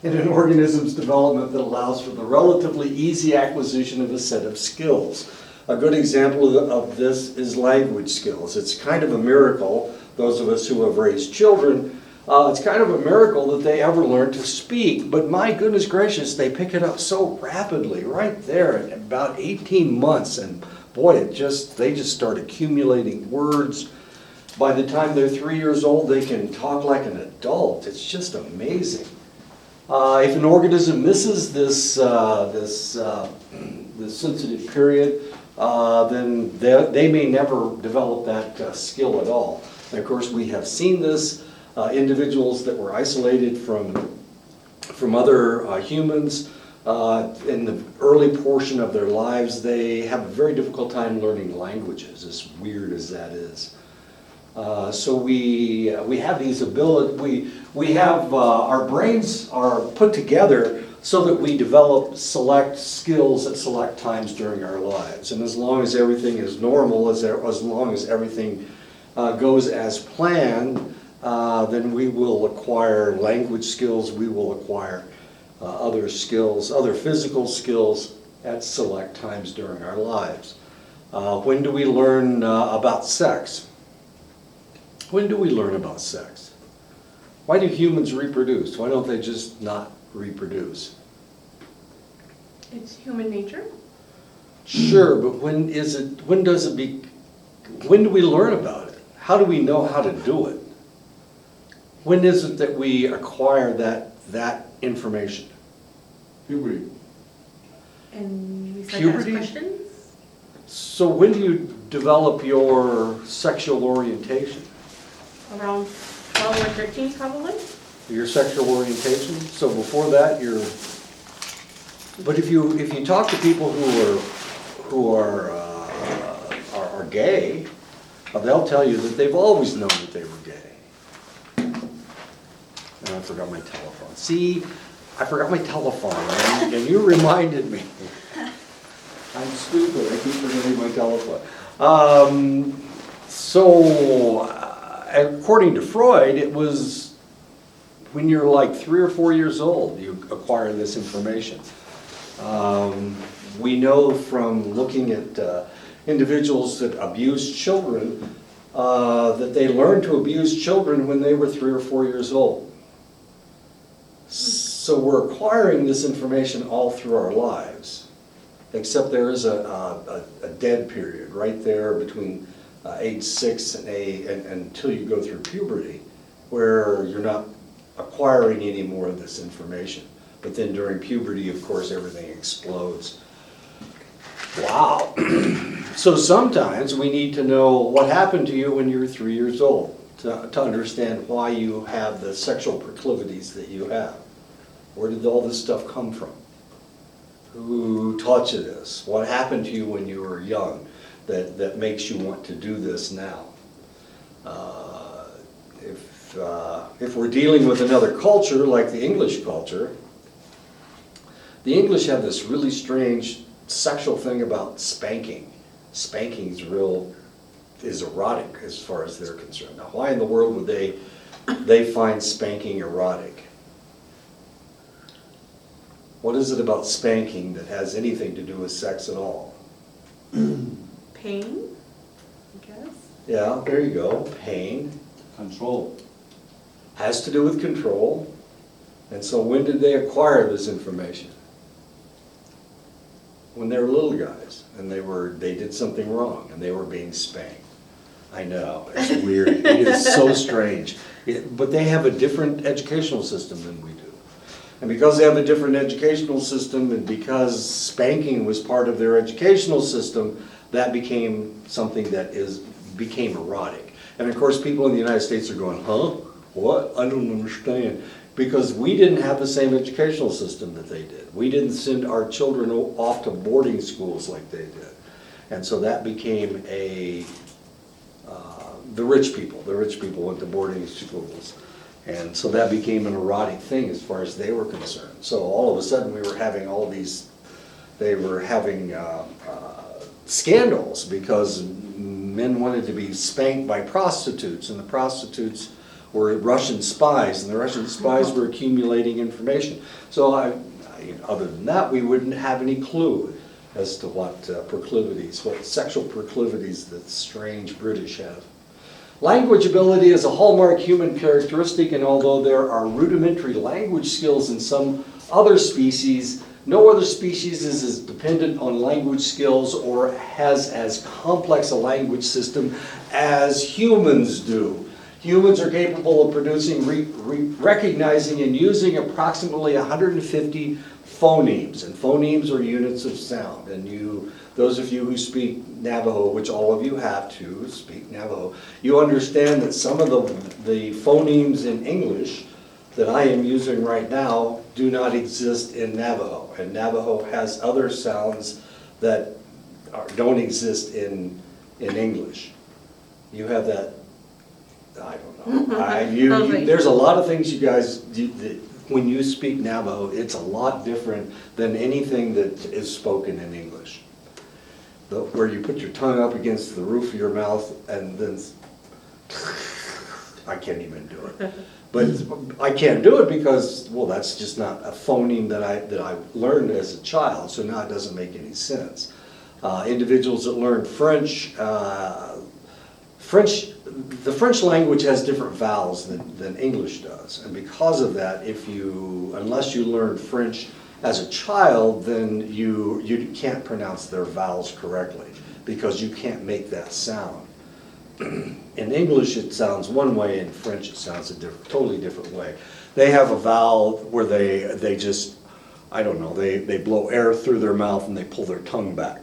in an organism's development that allows for the relatively easy acquisition of a set of skills. A good example of this is language skills. It's kind of a miracle, those of us who have raised children, it's kind of a miracle that they ever learn to speak, but my goodness gracious, they pick it up so rapidly right there in about 18 months, and boy, they just start accumulating words. By the time they're 3 years old, they can talk like an adult. It's just amazing. If an organism misses this sensitive period, then they may never develop that skill at all. And of course, we have seen this. Individuals that were isolated from other humans in the early portion of their lives, they have a very difficult time learning languages, as weird as that is. So we have these abilities, we have, our brains are put together so that we develop select skills at select times during our lives. And as long as everything is normal, as long as everything goes as planned, then we will acquire language skills, we will acquire other skills, other physical skills at select times during our lives. When do we learn about sex? When do we learn about sex? Why do humans reproduce? Why don't they just not reproduce? It's human nature. Sure, but when do we learn about it? How do we know how to do it? When is it that we acquire that information? Puberty. And we start Puberty? to ask questions. So when do you develop your sexual orientation? Around 12 or 13 probably. Your sexual orientation? So before that, you're... But if you talk to people who are gay, they'll tell you that they've always known that they were gay. And I forgot my telephone. See, I forgot my telephone, and you reminded me. I'm stupid, I keep forgetting my telephone. According to Freud, it was when you're like 3 or 4 years old, you acquire this information. We know from looking at individuals that abuse children that they learned to abuse children when they were 3 or 4 years old. So we're acquiring this information all through our lives, except there is a dead period right there between age 6 and 8 and until you go through puberty, where you're not acquiring any more of this information. But then during puberty, of course, everything explodes. Wow. So sometimes we need to know what happened to you when you were 3 years old to understand why you have the sexual proclivities that you have. Where did all this stuff come from? Who taught you this? What happened to you when you were young that makes you want to do this now? If we're dealing with another culture, like the English culture, the English have this really strange sexual thing about spanking. Spanking is erotic as far as they're concerned. Now, why in the world would they find spanking erotic? What is it about spanking that has anything to do with sex at all? Pain, I guess. Yeah, there you go. Pain. Control. Has to do with control. And so when did they acquire this information? When they were little guys and they did something wrong and they were being spanked. I know, it's weird. It is so strange. But they have a different educational system than we do. And because they have a different educational system and because spanking was part of their educational system, that became something that became erotic. And of course people in the United States are going, huh? What? I don't understand. Because we didn't have the same educational system that they did. We didn't send our children off to boarding schools like they did. And so that became the rich people. The rich people went to boarding schools. And so that became an erotic thing as far as they were concerned. So all of a sudden we were having all these, they were having scandals because men wanted to be spanked by prostitutes, and the prostitutes were Russian spies, and the Russian spies were accumulating information. So other than that, we wouldn't have any clue as to what proclivities, what sexual proclivities that strange British have. Language ability is a hallmark human characteristic, and although there are rudimentary language skills in some other species, no other species is as dependent on language skills or has as complex a language system as humans do. Humans are capable of producing, recognizing, and using approximately 150 phonemes, and phonemes are units of sound. And those of you who speak Navajo, which all of you have to speak Navajo, you understand that some of the phonemes in English that I am using right now do not exist in Navajo. And Navajo has other sounds that don't exist in English. You have that, I don't know. There's a lot of things you guys, when you speak Navajo, it's a lot different than anything that is spoken in English. Where you put your tongue up against the roof of your mouth and then, I can't even do it. But I can't do it because, well, that's just not a phoneme that I learned as a child, so now it doesn't make any sense. Individuals that learn French, the French language has different vowels than English does, and because of that, unless you learn French as a child, then you can't pronounce their vowels correctly because you can't make that sound. In English it sounds one way, in French it sounds a totally different way. They have a vowel where they just, I don't know, they blow air through their mouth and they pull their tongue back.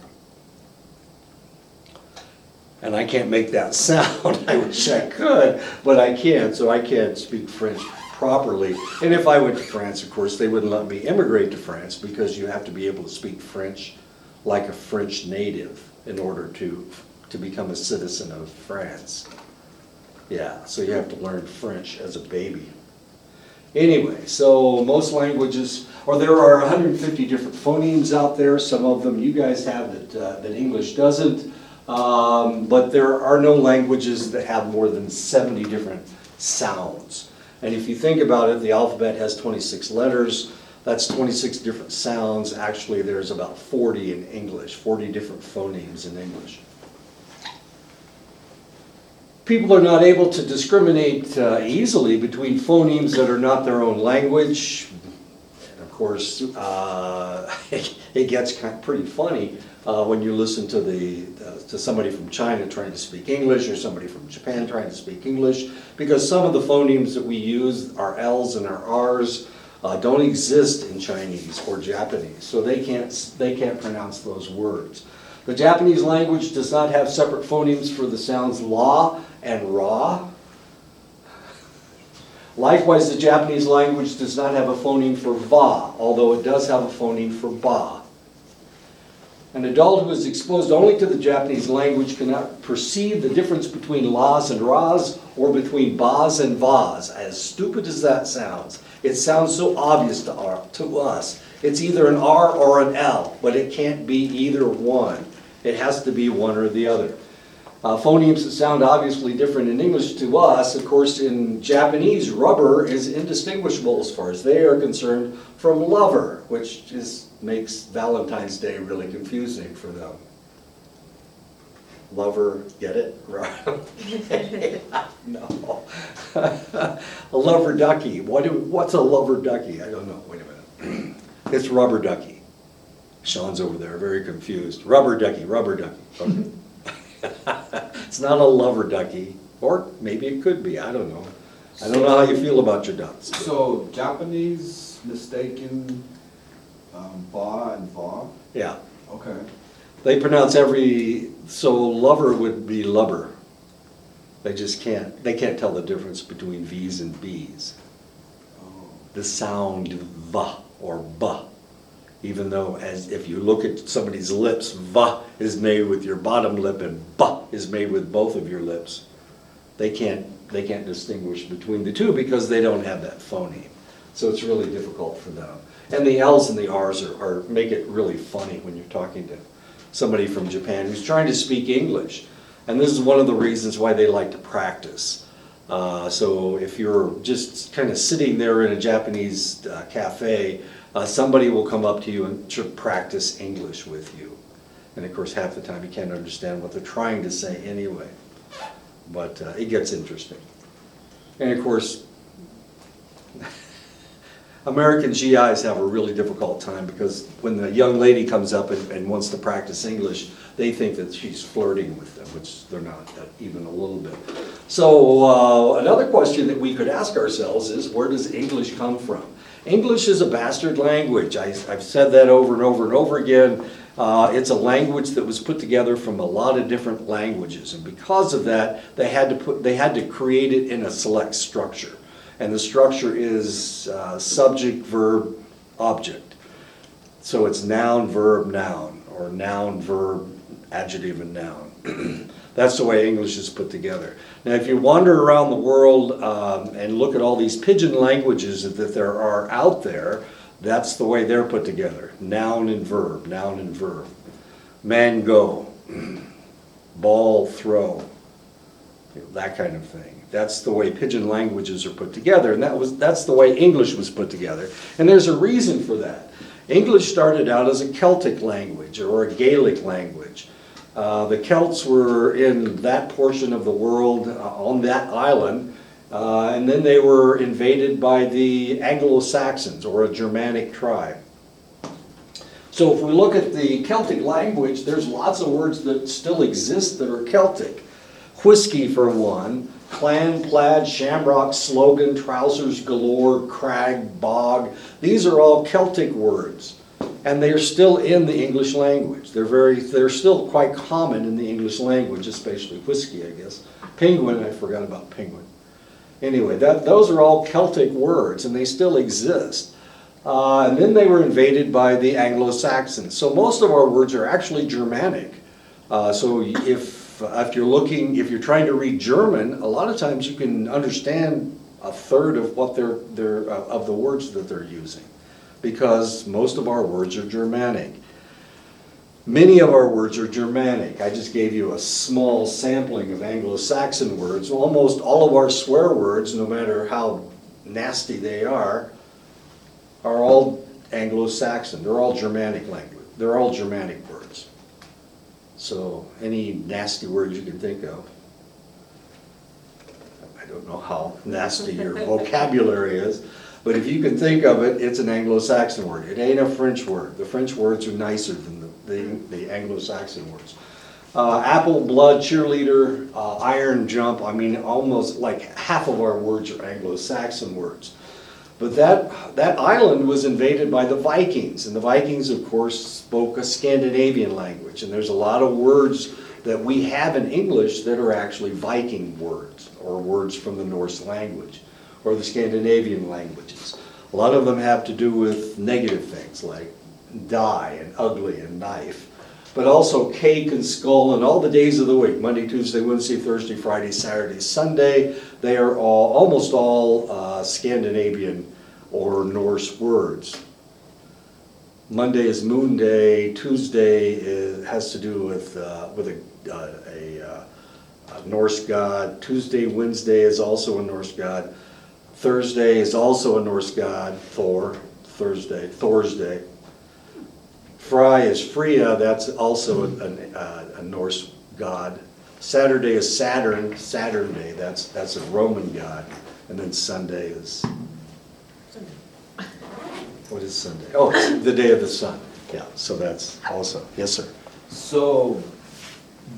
And I can't make that sound. I wish I could, but I can't, so I can't speak French properly. And if I went to France, of course, they wouldn't let me immigrate to France because you have to be able to speak French like a French native in order to become a citizen of France. Yeah, so you have to learn French as a baby. Anyway, so most languages, or there are 150 different phonemes out there. Some of them you guys have that English doesn't. But there are no languages that have more than 70 different sounds. And if you think about it, the alphabet has 26 letters. That's 26 different sounds. Actually, there's about 40 in English, 40 different phonemes in English. People are not able to discriminate easily between phonemes that are not their own language. And of course, it gets pretty funny when you listen to somebody from China trying to speak English or somebody from Japan trying to speak English, because some of the phonemes that we use, our L's and our R's, don't exist in Chinese or Japanese, so they can't pronounce those words. The Japanese language does not have separate phonemes for the sounds la and ra. Likewise, the Japanese language does not have a phoneme for va, although it does have a phoneme for ba. An adult who is exposed only to the Japanese language cannot perceive the difference between las and ras or between bas and vas. As stupid as that sounds, it sounds so obvious to us. It's either an R or an L, but it can't be either one. It has to be one or the other. Phonemes that sound obviously different in English to us, of course, in Japanese, rubber is indistinguishable as far as they are concerned from lover, which makes Valentine's Day really confusing for them. Lover, get it? No. A lover ducky. What's a lover ducky? I don't know. Wait a minute. It's rubber ducky. Sean's over there, very confused. Rubber ducky, rubber ducky. Okay. It's not a lover ducky, or maybe it could be. I don't know. I don't know how you feel about your ducks. So Japanese mistaken ba and va? Yeah. Okay. They pronounce so lover would be lubber. They can't tell the difference between V's and B's. Oh. The sound va or ba. Even though, if you look at somebody's lips, va is made with your bottom lip and ba is made with both of your lips. They can't distinguish between the two because they don't have that phoneme. So it's really difficult for them. And the L's and the R's make it really funny when you're talking to somebody from Japan who's trying to speak English. And this is one of the reasons why they like to practice. So if you're just kind of sitting there in a Japanese cafe, somebody will come up to you and practice English with you. And of course, half the time you can't understand what they're trying to say anyway. But it gets interesting. And of course, American GIs have a really difficult time because when the young lady comes up and wants to practice English, they think that she's flirting with them, which they're not even a little bit. So another question that we could ask ourselves is, where does English come from? English is a bastard language. I've said that over and over and over again. It's a language that was put together from a lot of different languages, and because of that, they had to create it in a select structure. And the structure is subject, verb, object. So it's noun, verb, noun, or noun, verb, adjective, and noun. That's the way English is put together. Now, if you wander around the world and look at all these pidgin languages that there are out there, that's the way they're put together. Noun and verb, noun and verb. Mango, ball, throw, that kind of thing. That's the way pidgin languages are put together, and that's the way English was put together. And there's a reason for that. English started out as a Celtic language or a Gaelic language. The Celts were in that portion of the world on that island, and then they were invaded by the Anglo-Saxons, or a Germanic tribe. So if we look at the Celtic language, there's lots of words that still exist that are Celtic. Whiskey for one, clan, plaid, shamrock, slogan, trousers galore, crag, bog. These are all Celtic words, and they are still in the English language. They're still quite common in the English language, especially whiskey, I guess. Penguin, I forgot about penguin. Anyway, those are all Celtic words, and they still exist. And then they were invaded by the Anglo-Saxons. So most of our words are actually Germanic. So if you're trying to read German, a lot of times you can understand a third of what of the words that they're using, because most of our words are Germanic. Many of our words are Germanic. I just gave you a small sampling of Anglo-Saxon words. Almost all of our swear words, no matter how nasty they are all Anglo-Saxon. They're all Germanic language. They're all Germanic words. So any nasty words you can think of. I don't know how nasty your vocabulary is, but if you can think of it, it's an Anglo-Saxon word. It ain't a French word. The French words are nicer than the Anglo-Saxon words. Apple, blood, cheerleader, iron, jump. I mean, almost like half of our words are Anglo-Saxon words. But that island was invaded by the Vikings, and the Vikings, of course, spoke a Scandinavian language, and there's a lot of words that we have in English that are actually Viking words, or words from the Norse language, or the Scandinavian languages. A lot of them have to do with negative things, like die and ugly and knife, but also cake and skull and all the days of the week, Monday, Tuesday, Wednesday, Thursday, Friday, Saturday, Sunday. They are almost all Scandinavian or Norse words. Monday is Moon Day. Tuesday has to do with a Norse god. Tuesday, Wednesday is also a Norse god. Thursday is also a Norse god, Thor. Thor's Day. Fry is Freya, that's also a Norse god. Saturday is Saturn Day, that's a Roman god. And then Sunday is, what is Sunday? Oh, it's the day of the sun. Yeah, so that's also, yes sir. So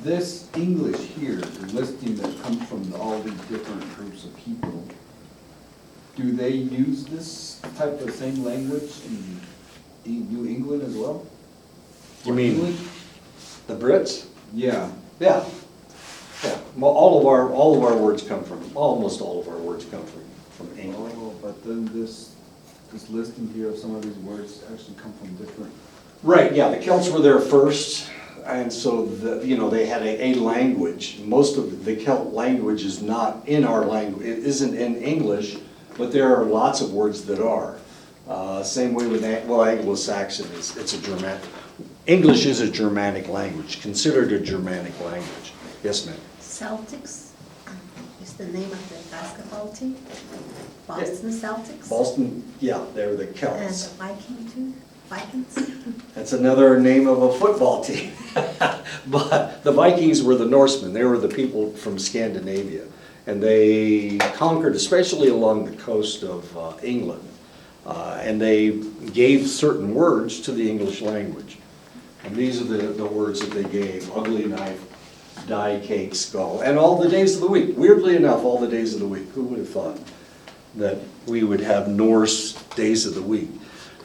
this English here, the listing that comes from all these different groups of people, do they use this type of same language in New England as well? You mean England? the Brits? Yeah. Yeah. Yeah. Well, all of our words come from, almost all of our words come from England. Oh, but then this listing here of some of these words actually come from different. Right, yeah, the Celts were there first, and so they had a language. Most of the Celt language is not in our language, it isn't in English, but there are lots of words that are. Same way with Anglo-Saxon, it's a Germanic. English is a Germanic language, considered a Germanic language. Yes, ma'am? Celtics, is the name of the basketball team? Boston Celtics? Boston, yeah, they're the And the Celts. Viking too? Vikings? That's another name of a football team. But the Vikings were the Norsemen, they were the people from Scandinavia. And they conquered, especially along the coast of England. And they gave certain words to the English language. And these are the words that they gave: ugly knife, die, cake, skull, and all the days of the week. Weirdly enough, all the days of the week. Who would have thought that we would have Norse days of the week?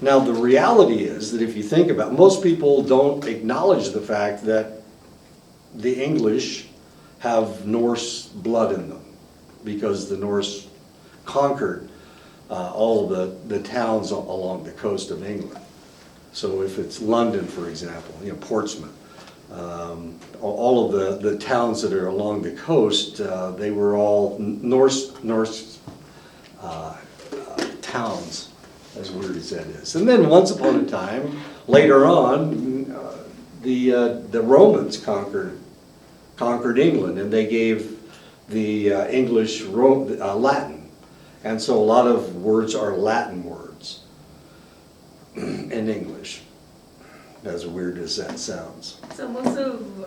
Now, the reality is that if you think about it, most people don't acknowledge the fact that the English have Norse blood in them, because the Norse conquered all of the towns along the coast of England. So if it's London, for example, Portsmouth, all of the towns that are along the coast, they were all Norse towns, as weird as that is. And then once upon a time, later on, the Romans conquered England, and they gave the English Latin. And so a lot of words are Latin words in English, as weird as that sounds. So most of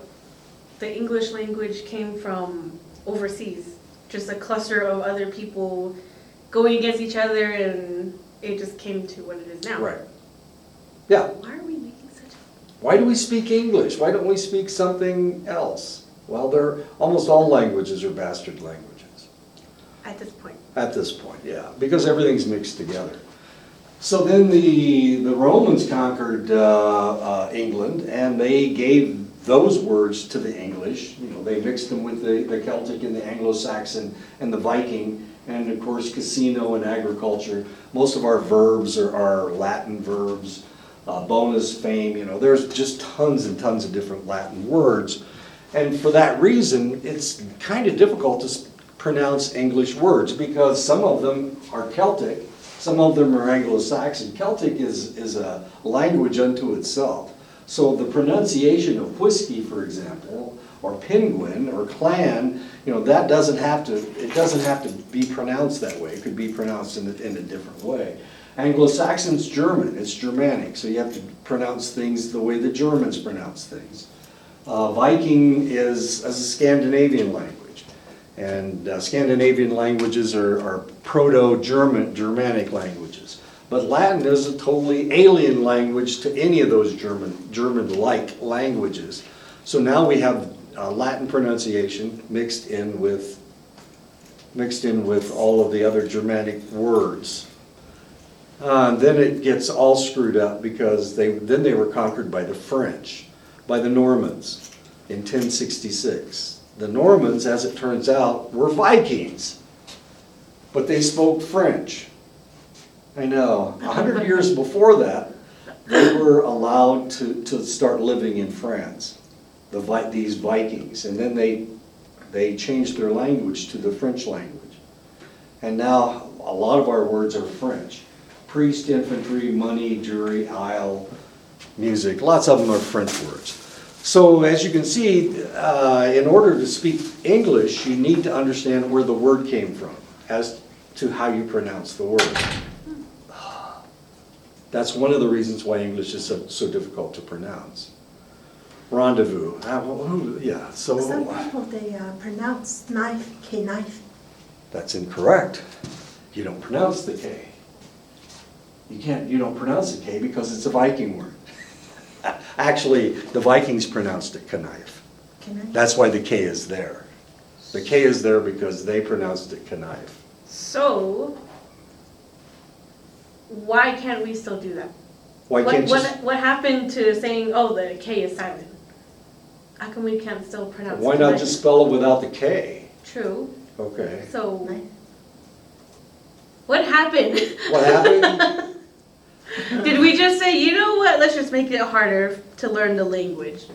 the English language came from overseas, just a cluster of other people going against each other, and it just came to what it is now. Right. Yeah. Why are we making such Why do we speak English? Why don't we speak something else? Well, almost all languages are bastard languages. at this point? At this point, yeah, because everything's mixed together. So then the Romans conquered England, and they gave those words to the English. They mixed them with the Celtic and the Anglo-Saxon and the Viking, and of course casino and agriculture. Most of our verbs are Latin verbs. Bonus, fame, there's just tons and tons of different Latin words. And for that reason, it's kind of difficult to pronounce English words, because some of them are Celtic, some of them are Anglo-Saxon. Celtic is a language unto itself. So the pronunciation of whiskey, for example, or penguin or clan, that doesn't have to be pronounced that way. It could be pronounced in a different way. Anglo-Saxon's German, it's Germanic, so you have to pronounce things the way the Germans pronounce things. Viking is a Scandinavian language. And Scandinavian languages are Proto-Germanic languages. But Latin is a totally alien language to any of those German-like languages. So now we have Latin pronunciation mixed in with all of the other Germanic words. And then it gets all screwed up, because then they were conquered by the French, by the Normans in 1066. The Normans, as it turns out, were Vikings, but they spoke French. I know. 100 years before that, they were allowed to start living in France, these Vikings, and then they changed their language to the French language. And now a lot of our words are French. Priest, infantry, money, jury, aisle, music, lots of them are French words. So as you can see, in order to speak English, you need to understand where the word came from as to how you pronounce the word. That's one of the reasons why English is so difficult to pronounce. Rendezvous. Yeah, so Some people, they pronounce knife, K-knife. that's incorrect. You don't pronounce the K. You don't pronounce the K because it's a Viking word. Actually, the Vikings pronounced it knife. K-knife? That's why the K is there. The K is there because they pronounced it knife. So, why can't we still do that? Why can't you? What happened to saying, oh, the K is silent? How come we can't still pronounce it? Why not just spell it without the K? True. Okay. So, Knife. what happened? What happened? Did we just say, you know what, let's just make it harder to learn the language?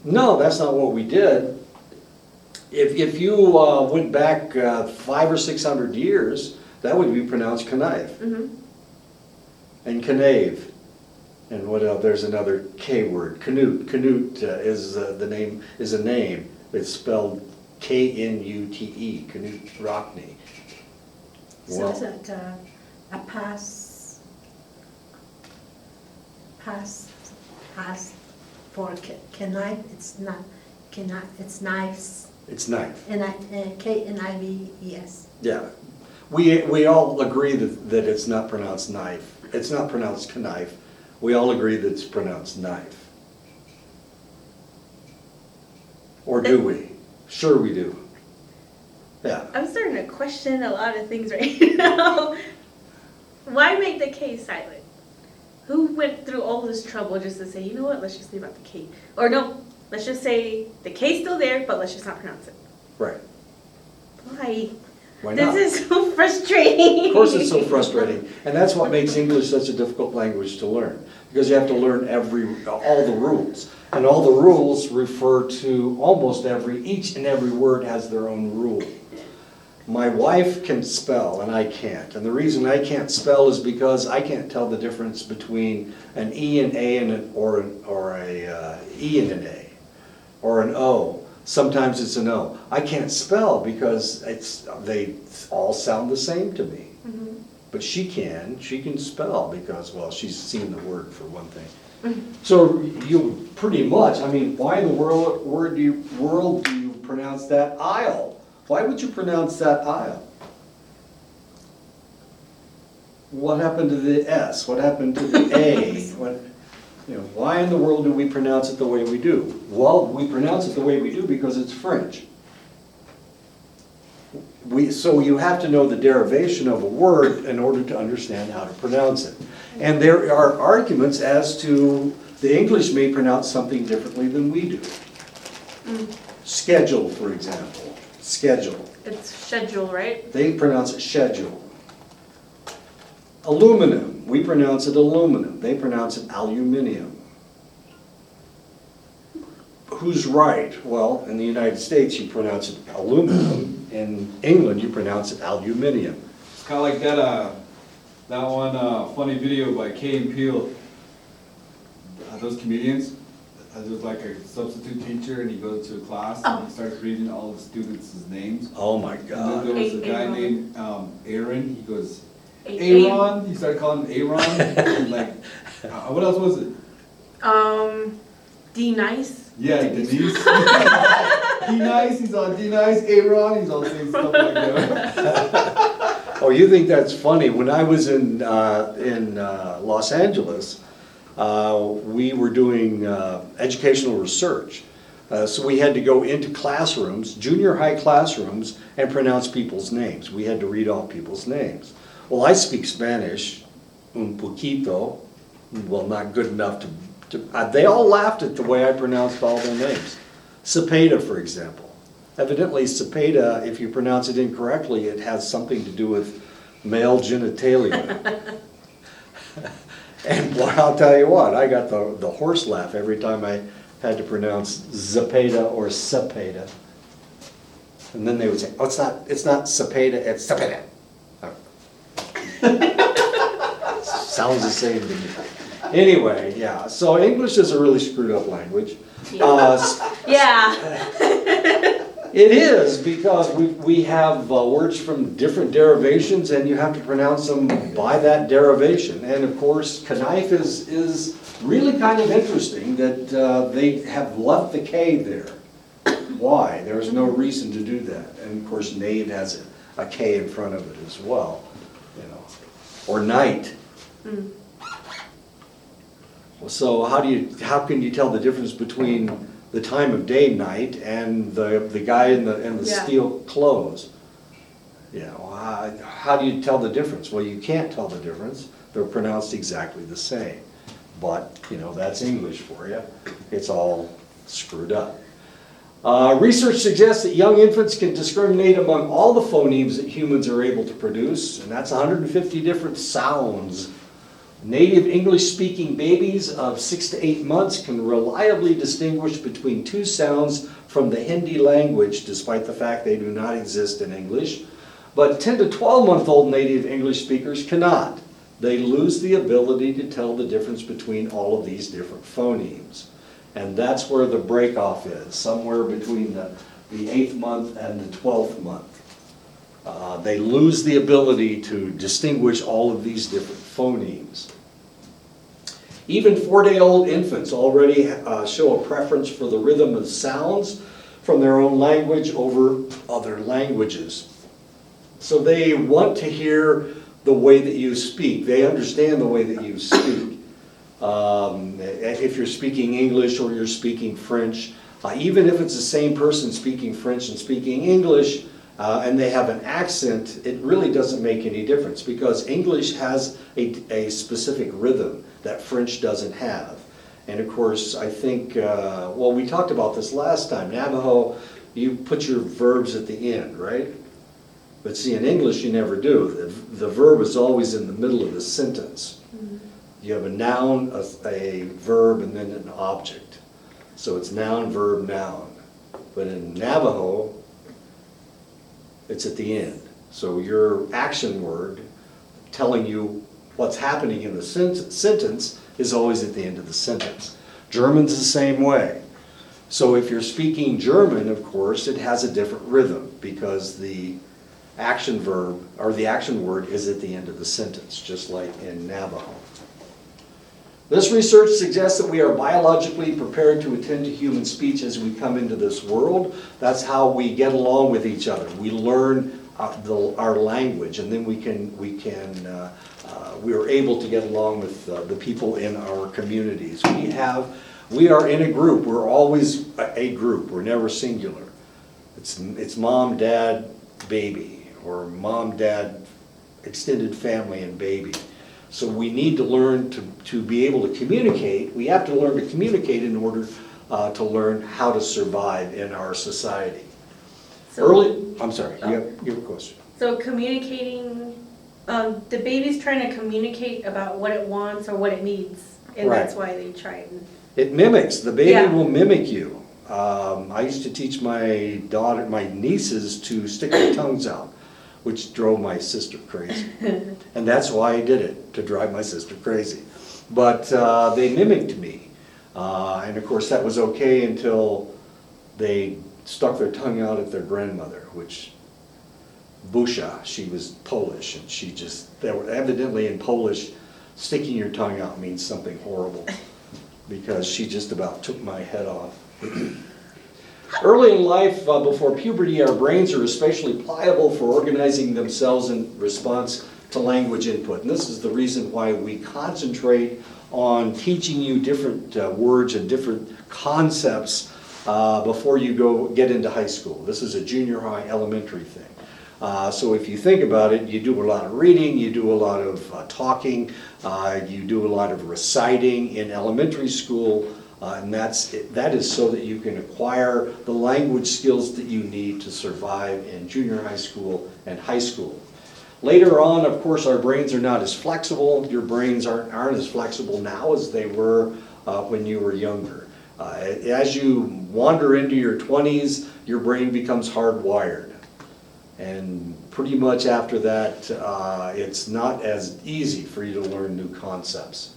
No, that's not what we did. If you went back 500 or 600 years, that would be pronounced knife. Mm-hmm. And knave. And what else? There's another K word, Canute. Canute is a name. It's spelled Knute, Knut Rockne. So Well, it's like a past for knife, it's not, it's knives, it's knife. Knives. Yeah. We all agree that it's not pronounced knife. It's not pronounced knife. We all agree that it's pronounced knife. Or do we? Sure we do. Yeah. I'm starting to question a lot of things right now. Why make the K silent? Who went through all this trouble just to say, you know what, let's just leave out the K? Or no, let's just say the K's still there, but let's just not pronounce it. Right. Why? Why not? This is so frustrating. Of course it's so frustrating, and that's what makes English such a difficult language to learn, because you have to learn all the rules, and all the rules refer to almost each and every word has their own rule. My wife can spell and I can't, and the reason I can't spell is because I can't tell the difference between an E and A and or a E and an A, or an O. Sometimes it's an O. I can't spell because they all sound the same to me. Mhm. But she can spell because, well, she's seen the word for one thing. So you pretty much, I mean, why in the world do you pronounce that aisle? Why would you pronounce that aisle? What happened to the S? What happened to the A? Why in the world do we pronounce it the way we do? Well, we pronounce it the way we do because it's French. So you have to know the derivation of a word in order to understand how to pronounce it. And there are arguments as to the English may pronounce something differently than we do. Schedule, for example. Schedule. It's schedule, right? They pronounce it schedule. Aluminum. We pronounce it aluminum. They pronounce it aluminium. Who's right? Well, in the United States, you pronounce it aluminum. In England, you pronounce it aluminium. It's kind of like that one funny video by Kay and Peele. Those comedians. There's like a substitute teacher, and he goes to a class and he starts reading all the students' names. Oh my And then God. there was a guy Aaron. named Aaron. He goes, A- Aaron. He started calling him Aaron. And like, what else was it? D nice. Yeah, Denise. D nice. He's all D nice. Aaron. He's all saying stuff like that. Oh, you think that's funny? When I was in Los Angeles, we were doing educational research. So we had to go into classrooms, junior high classrooms, and pronounce people's names. We had to read all people's names. Well, I speak Spanish, un poquito, well, not good enough to they all laughed at the way I pronounced all their names. Cepeda, for example. Evidently, Cepeda, if you pronounce it incorrectly, it has something to do with male genitalia. And boy, I'll tell you what, I got the horse laugh every time I had to pronounce Zapeta or Cepeda. And then they would say, oh, it's not Cepeda, it's Cepeda. Sounds the same to me. Anyway, yeah, so English is a really screwed up language. Yeah. It is, because we have words from different derivations, and you have to pronounce them by that derivation. And of course, knife is really kind of interesting that they have left the K there. Why? There's no reason to do that. And of course, knave has a K in front of it as well, or night. So how can you tell the difference between the time of day, night, and the guy in the Yeah. steel clothes? How do you tell the difference? Well, you can't tell the difference. They're pronounced exactly the same. But, that's English for you. It's all screwed up. Research suggests that young infants can discriminate among all the phonemes that humans are able to produce, and that's 150 different sounds. Native English-speaking babies of 6 to 8 months can reliably distinguish between two sounds from the Hindi language, despite the fact they do not exist in English. But 10 to 12-month-old native English speakers cannot. They lose the ability to tell the difference between all of these different phonemes. And that's where the break-off is, somewhere between the the 8th month, and the 12th month. They lose the ability to distinguish all of these different phonemes. Even 4-day-old infants already show a preference for the rhythm of sounds from their own language over other languages. So they want to hear the way that you speak. They understand the way that you speak. If you're speaking English or you're speaking French, even if it's the same person speaking French and speaking English, and they have an accent, it really doesn't make any difference because English has a specific rhythm that French doesn't have. And of course, I think, well, we talked about this last time. Navajo, you put your verbs at the end, right? But see, in English, you never do. The verb is always in the middle of the sentence. You have a noun, a verb, and then an object. So it's noun, verb, noun. But in Navajo, it's at the end. So your action word telling you what's happening in the sentence is always at the end of the sentence. German's the same way. So if you're speaking German, of course, it has a different rhythm because the action verb or the action word is at the end of the sentence, just like in Navajo. This research suggests that we are biologically prepared to attend to human speech as we come into this world. That's how we get along with each other. We learn our language, and then we are able to get along with the people in our communities. We are in a group. We're always a group. We're never singular. It's mom, dad, baby, or mom, dad, extended family, and baby. So we need to learn to be able to communicate. We have to learn to communicate in order to learn how to survive in our society. I'm sorry, you have a question. So communicating, the baby's trying to communicate about what it wants or what it needs, and Right. that's why they try and. It mimics. The baby Yeah. will mimic you. I used to teach my nieces to stick their tongues out, which drove my sister crazy. And that's why I did it, to drive my sister crazy. But they mimicked me. And of course that was okay until they stuck their tongue out at their grandmother, which, Busha, she was Polish, and they were evidently in Polish, sticking your tongue out means something horrible, because she just about took my head off. Early in life, before puberty, our brains are especially pliable for organizing themselves in response to language input. And this is the reason why we concentrate on teaching you different words and different concepts before you get into high school. This is a junior high, elementary thing. So if you think about it, you do a lot of reading, you do a lot of talking, you do a lot of reciting in elementary school. And that is so that you can acquire the language skills that you need to survive in junior high school and high school. Later on, of course, our brains are not as flexible. Your brains aren't as flexible now as they were when you were younger. As you wander into your 20s, your brain becomes hardwired. And pretty much after that, it's not as easy for you to learn new concepts.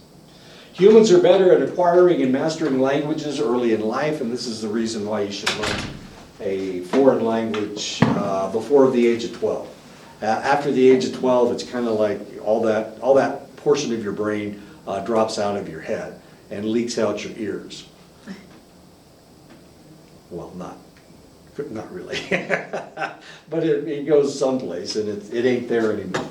Humans are better at acquiring and mastering languages early in life, and this is the reason why you should learn a foreign language before the age of 12. After the age of 12, it's kind of like all that portion of your brain drops out of your head and leaks out your ears. Well, not really, but it goes someplace, and it ain't there anymore.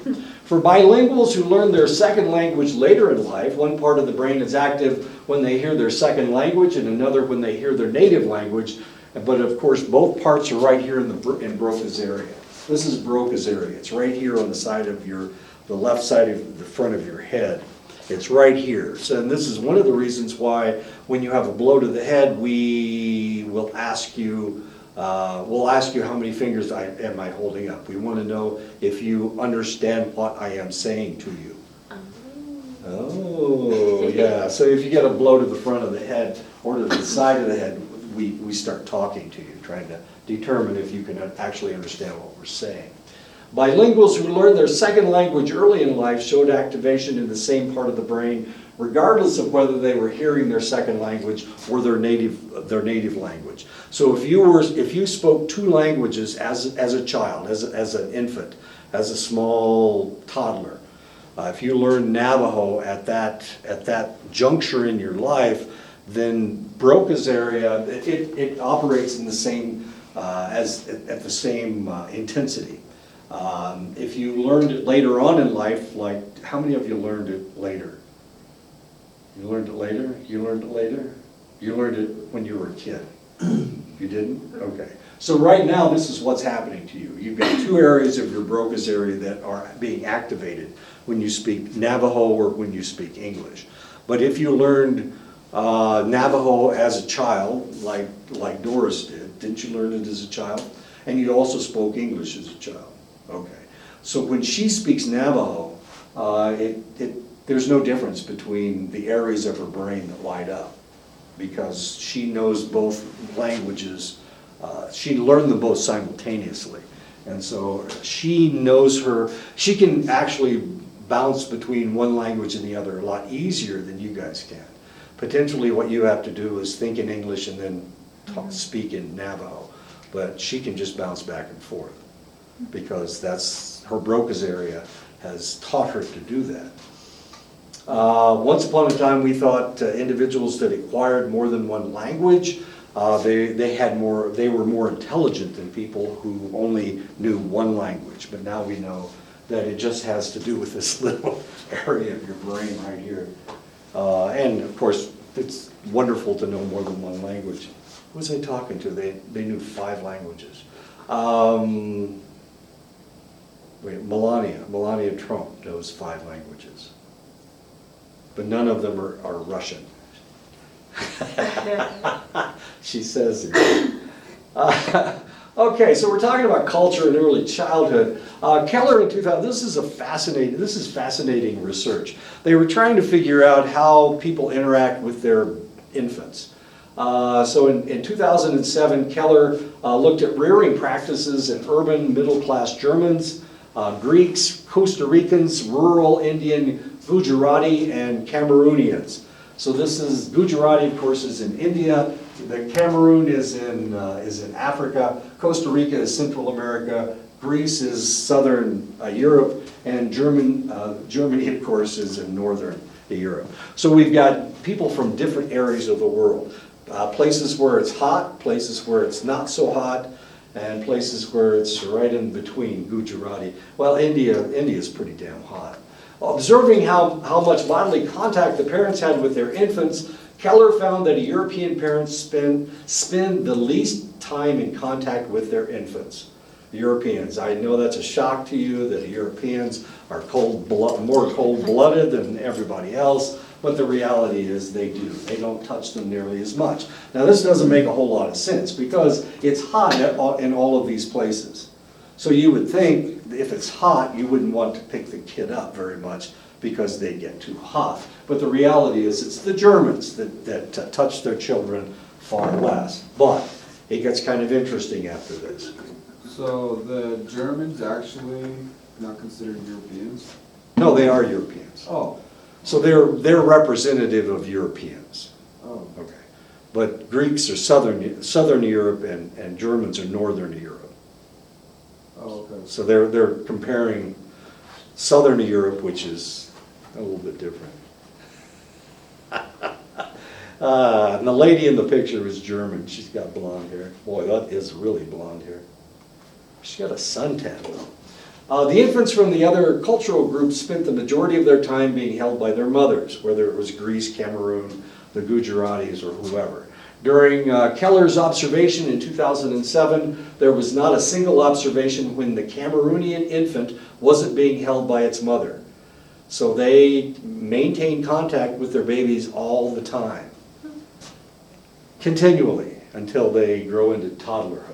For bilinguals who learn their second language later in life, one part of the brain is active when they hear their second language and another when they hear their native language, but of course both parts are right here in Broca's area. This is Broca's area. It's right here on the side of the left side of the front of your head. It's right here. So, and this is one of the reasons why when you have a blow to the head, we will ask you how many fingers am I holding up. We want to know if you understand what I am saying to you. Oh, yeah. So if you get a blow to the front of the head or to the side of the head, we start talking to you, trying to determine if you can actually understand what we're saying. Bilinguals who learned their second language early in life showed activation in the same part of the brain, regardless of whether they were hearing their second language or their native language. So if you spoke two languages as a child, as an infant, as a small toddler, if you learned Navajo at that juncture in your life, then Broca's area, it operates in the same at the same intensity. If you learned it later on in life, like how many of you learned it later? You learned it later? You learned it later? You learned it when you were a kid? You didn't? Okay. So right now, this is what's happening to you. You've got two areas of your Broca's area that are being activated when you speak Navajo or when you speak English. But if you learned Navajo as a child, like Doris didn't you learn it as a child? And you also spoke English as a child. Okay. So when she speaks Navajo, there's no difference between the areas of her brain that light up, because she knows both languages. She learned them both simultaneously. And so she can actually bounce between one language and the other a lot easier than you guys can. Potentially what you have to do is think in English and then speak in Navajo. But she can just bounce back and forth, because that's her Broca's area has taught her to do that. Once upon a time, we thought individuals that acquired more than one language, they were more intelligent than people who only knew one language. But now we know that it just has to do with this little area of your brain right here. And of course, it's wonderful to know more than one language. Who was I talking to? They knew 5 languages. Melania Trump knows 5 languages. But none of them are Russian. She says it. Okay, so we're talking about culture in early childhood. Keller in 2000, this is fascinating research. They were trying to figure out how people interact with their infants. So in 2007, Keller looked at rearing practices in urban middle-class Germans, Greeks, Costa Ricans, rural Indian Gujarati, and Cameroonians. So this is, Gujarati of course is in India, the Cameroon is in Africa, Costa Rica is Central America, Greece is Southern Europe, and Germany of course is in Northern Europe. So we've got people from different areas of the world. Places where it's hot, places where it's not so hot, and places where it's right in between Gujarati. Well, India is pretty damn hot. Observing how much bodily contact the parents had with their infants, Keller found that European parents spend the least time in contact with their infants. The Europeans. I know that's a shock to you that the Europeans are more cold-blooded than everybody else, but the reality is they do. They don't touch them nearly as much. Now this doesn't make a whole lot of sense because it's hot in all of these places. So you would think if it's hot, you wouldn't want to pick the kid up very much because they get too hot. But the reality is it's the Germans that touch their children far less. But it gets kind of interesting after this. So the Germans actually not considered Europeans? No, they are Europeans. Oh. So they're representative of Europeans. Oh. Okay. But Greeks are Southern Europe and Germans are Northern Europe. Oh, okay. So they're comparing Southern Europe, which is a little bit different. And the lady in the picture is German. She's got blonde hair. Boy, that is really blonde hair. She's got a suntan though. The infants from the other cultural groups spent the majority of their time being held by their mothers, whether it was Greece, Cameroon, the Gujaratis, or whoever. During Keller's observation in 2007, there was not a single observation when the Cameroonian infant wasn't being held by its mother. So they maintain contact with their babies all the time, continually, until they grow into toddlerhood.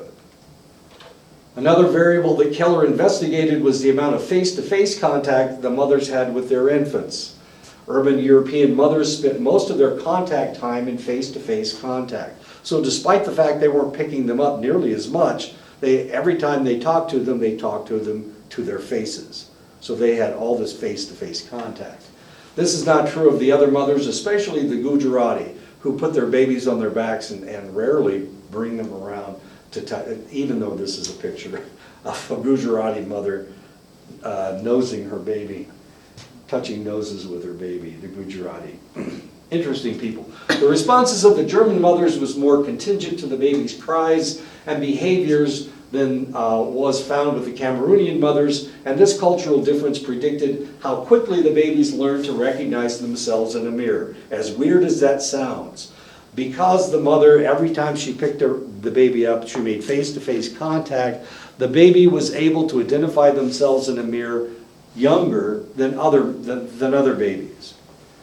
Another variable that Keller investigated was the amount of face-to-face contact the mothers had with their infants. Urban European mothers spent most of their contact time in face-to-face contact. So despite the fact they weren't picking them up nearly as much, every time they talked to them to their faces. So they had all this face-to-face contact. This is not true of the other mothers, especially the Gujarati, who put their babies on their backs and rarely bring them around to touch, even though this is a picture of a Gujarati mother nosing her baby, touching noses with her baby, the Gujarati. Interesting people. The responses of the German mothers was more contingent to the baby's cries and behaviors than was found with the Cameroonian mothers, and this cultural difference predicted how quickly the babies learned to recognize themselves in a mirror, as weird as that sounds. Because the mother, every time she picked the baby up, she made face-to-face contact, the baby was able to identify themselves in a mirror younger than other babies.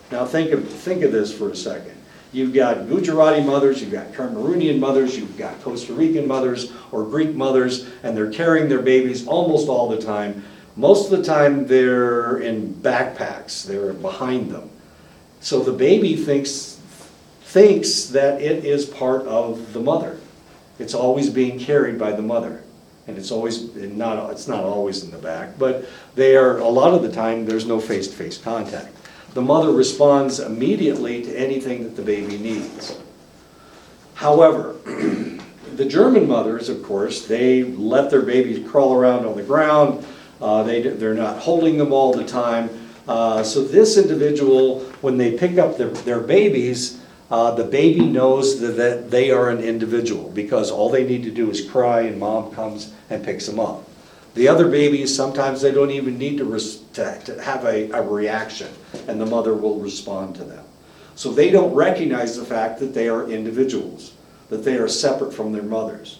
Now think of this for a second. You've got Gujarati mothers, you've got Cameroonian mothers, you've got Costa Rican mothers or Greek mothers, and they're carrying their babies almost all the time. Most of the time they're in backpacks, they're behind them. So the baby thinks that it is part of the mother. It's always being carried by the mother. And it's not always in the back, but a lot of the time there's no face-to-face contact. The mother responds immediately to anything that the baby needs. However, the German mothers, of course, they let their babies crawl around on the ground. They're not holding them all the time. So this individual, when they pick up their babies, the baby knows that they are an individual because all they need to do is cry and mom comes and picks them up. The other babies, sometimes they don't even need to have a reaction, and the mother will respond to them. So they don't recognize the fact that they are individuals, that they are separate from their mothers,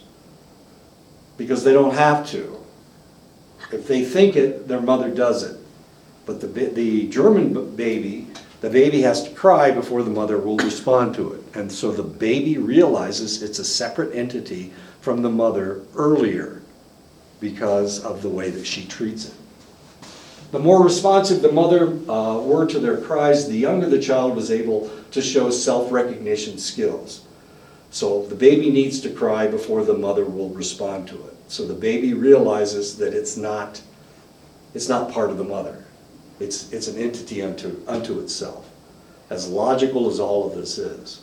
because they don't have to. If they think it, their mother does it. But the German baby, the baby has to cry before the mother will respond to it. And so the baby realizes it's a separate entity from the mother earlier because of the way that she treats it. The more responsive the mother were to their cries, the younger the child was able to show self-recognition skills. So the baby needs to cry before the mother will respond to it. So the baby realizes that it's not part of the mother. It's an entity unto itself, as logical as all of this is.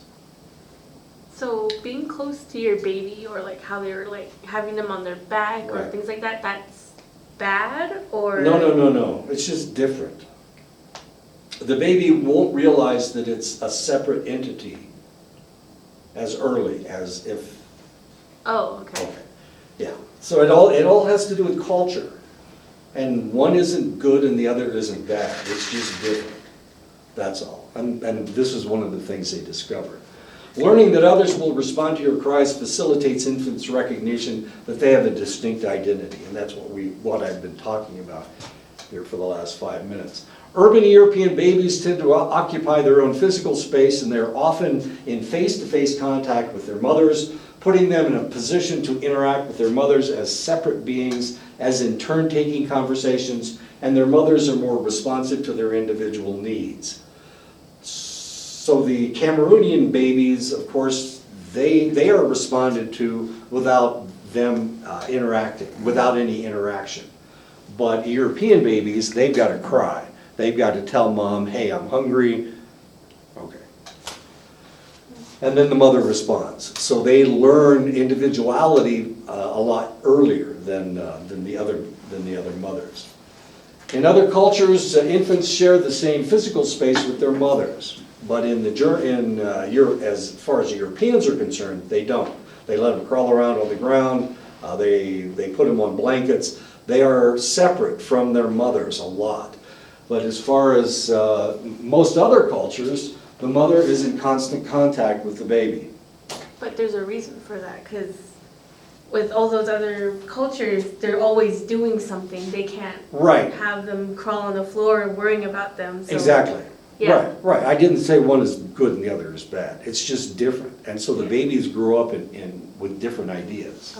So being close to your baby, or like how they're like having them on their back or Right. things like that, that's bad, or? No. It's just different. The baby won't realize that it's a separate entity as early as if. Oh, okay. Yeah. So it all has to do with culture. And one isn't good and the other isn't bad. It's just different. That's all. And this is one of the things they discovered. Learning that others will respond to your cries facilitates infants' recognition that they have a distinct identity. And that's what I've been talking about here for the last 5 minutes. Urban European babies tend to occupy their own physical space, and they're often in face-to-face contact with their mothers, putting them in a position to interact with their mothers as separate beings, as in turn-taking conversations, and their mothers are more responsive to their individual needs. So the Cameroonian babies, of course, they are responded to without them interacting, without any interaction. But European babies, they've got to cry. They've got to tell mom, hey, I'm hungry. Okay. And then the mother responds. So they learn individuality a lot earlier than the other mothers. In other cultures, infants share the same physical space with their mothers. But Europe, as far as Europeans are concerned, they don't. They let them crawl around on the ground. They put them on blankets. They are separate from their mothers a lot. But as far as most other cultures, the mother is in constant contact with the baby. But there's a reason for that, because with all those other cultures, they're always doing something. They can't Right. have them crawl on the floor worrying about them. So, Exactly. Yeah. Right. I didn't say one is good and the other is bad. It's just different. And so the Yeah. babies grow up with different ideas.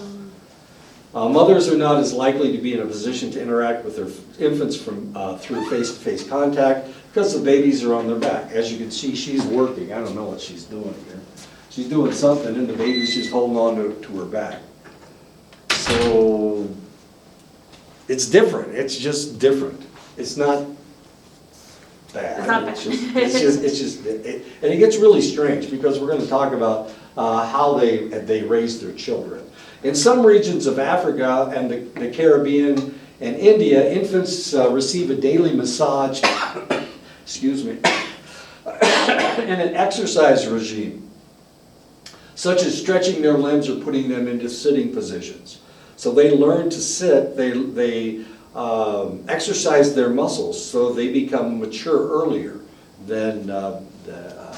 Mothers are not as likely to be in a position to interact with their infants through face-to-face contact because the babies are on their back. As you can see, she's working. I don't know what she's doing here. She's doing something and the baby's just holding on to her back. So it's different, it's just different. It's not bad. It's not bad. And it gets really strange because we're gonna talk about how they raise their children. In some regions of Africa and the Caribbean and India, infants receive a daily massage, excuse me, and an exercise regime, such as stretching their limbs or putting them into sitting positions. So they learn to sit, they exercise their muscles so they become mature earlier than the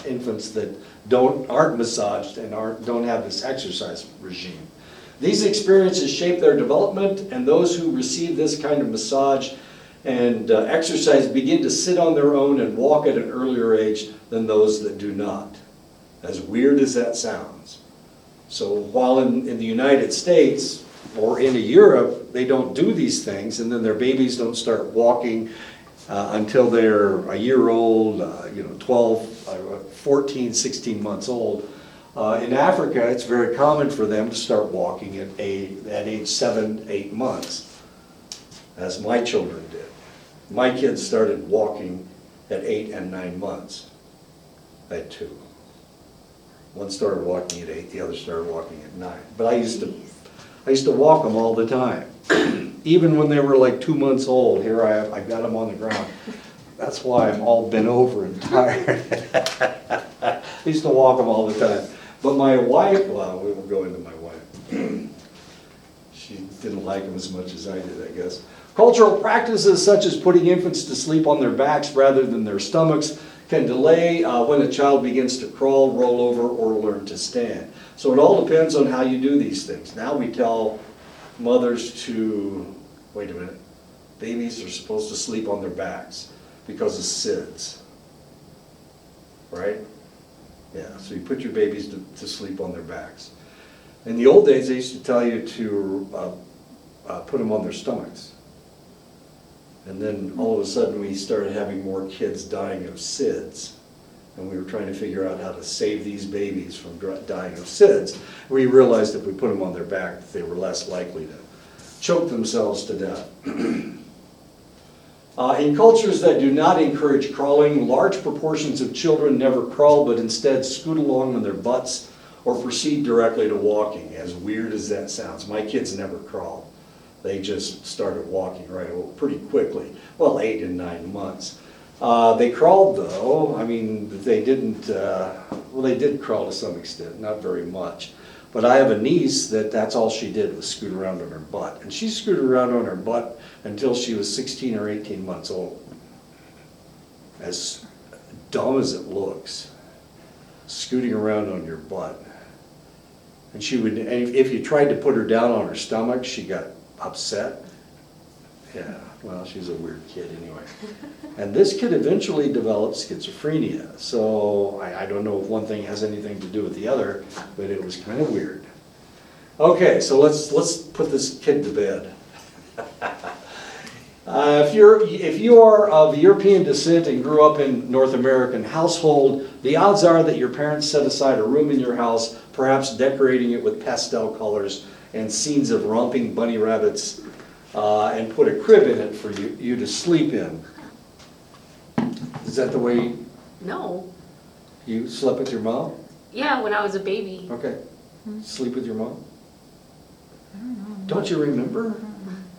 infants that aren't massaged and don't have this exercise regime. These experiences shape their development, and those who receive this kind of massage and exercise begin to sit on their own and walk at an earlier age than those that do not. As weird as that sounds. So while in the United States or into Europe, they don't do these things, and then their babies don't start walking until they're a year old, 12, 14, 16 months old. In Africa, it's very common for them to start walking at age 7, 8 months, as my children did. My kids started walking at 8 and 9 months. I had 2. One started walking at 8, the other started walking at 9. But I used to walk them all the time. Even when they were like 2 months old, here I got them on the ground. That's why I'm all bent over and tired. I used to walk them all the time. But my wife, well, we won't go into my wife. She didn't like them as much as I did, I guess. Cultural practices such as putting infants to sleep on their backs rather than their stomachs can delay when a child begins to crawl, roll over, or learn to stand. So it all depends on how you do these things. Now we tell mothers to, wait a minute, babies are supposed to sleep on their backs because of SIDS, right? Yeah, so you put your babies to sleep on their backs. In the old days, they used to tell you to put them on their stomachs. And then all of a sudden, we started having more kids dying of SIDS. And we were trying to figure out how to save these babies from dying of SIDS. We realized if we put them on their back, they were less likely to choke themselves to death. In cultures that do not encourage crawling, large proportions of children never crawl, but instead scoot along on their butts or proceed directly to walking, as weird as that sounds. My kids never crawled. They just started walking pretty quickly. Well, 8 and 9 months. They crawled though. I mean, they didn't, well, they did crawl to some extent, not very much. But I have a niece that's all she did was scoot around on her butt. And she scooted around on her butt until she was 16 or 18 months old. As dumb as it looks, scooting around on your butt. And she would, and if you tried to put her down on her stomach, she got upset. Yeah, well, she's a weird kid anyway. And this kid eventually developed schizophrenia. So I don't know if one thing has anything to do with the other, but it was kind of weird. Okay, so let's put this kid to bed. If you are of European descent and grew up in North American household, the odds are that your parents set aside a room in your house, perhaps decorating it with pastel colors and scenes of romping bunny rabbits, and put a crib in it for you to sleep in. Is that the way No. you slept with your mom? Yeah, when I was a baby. Okay. Sleep with your mom? I don't know. Don't you remember?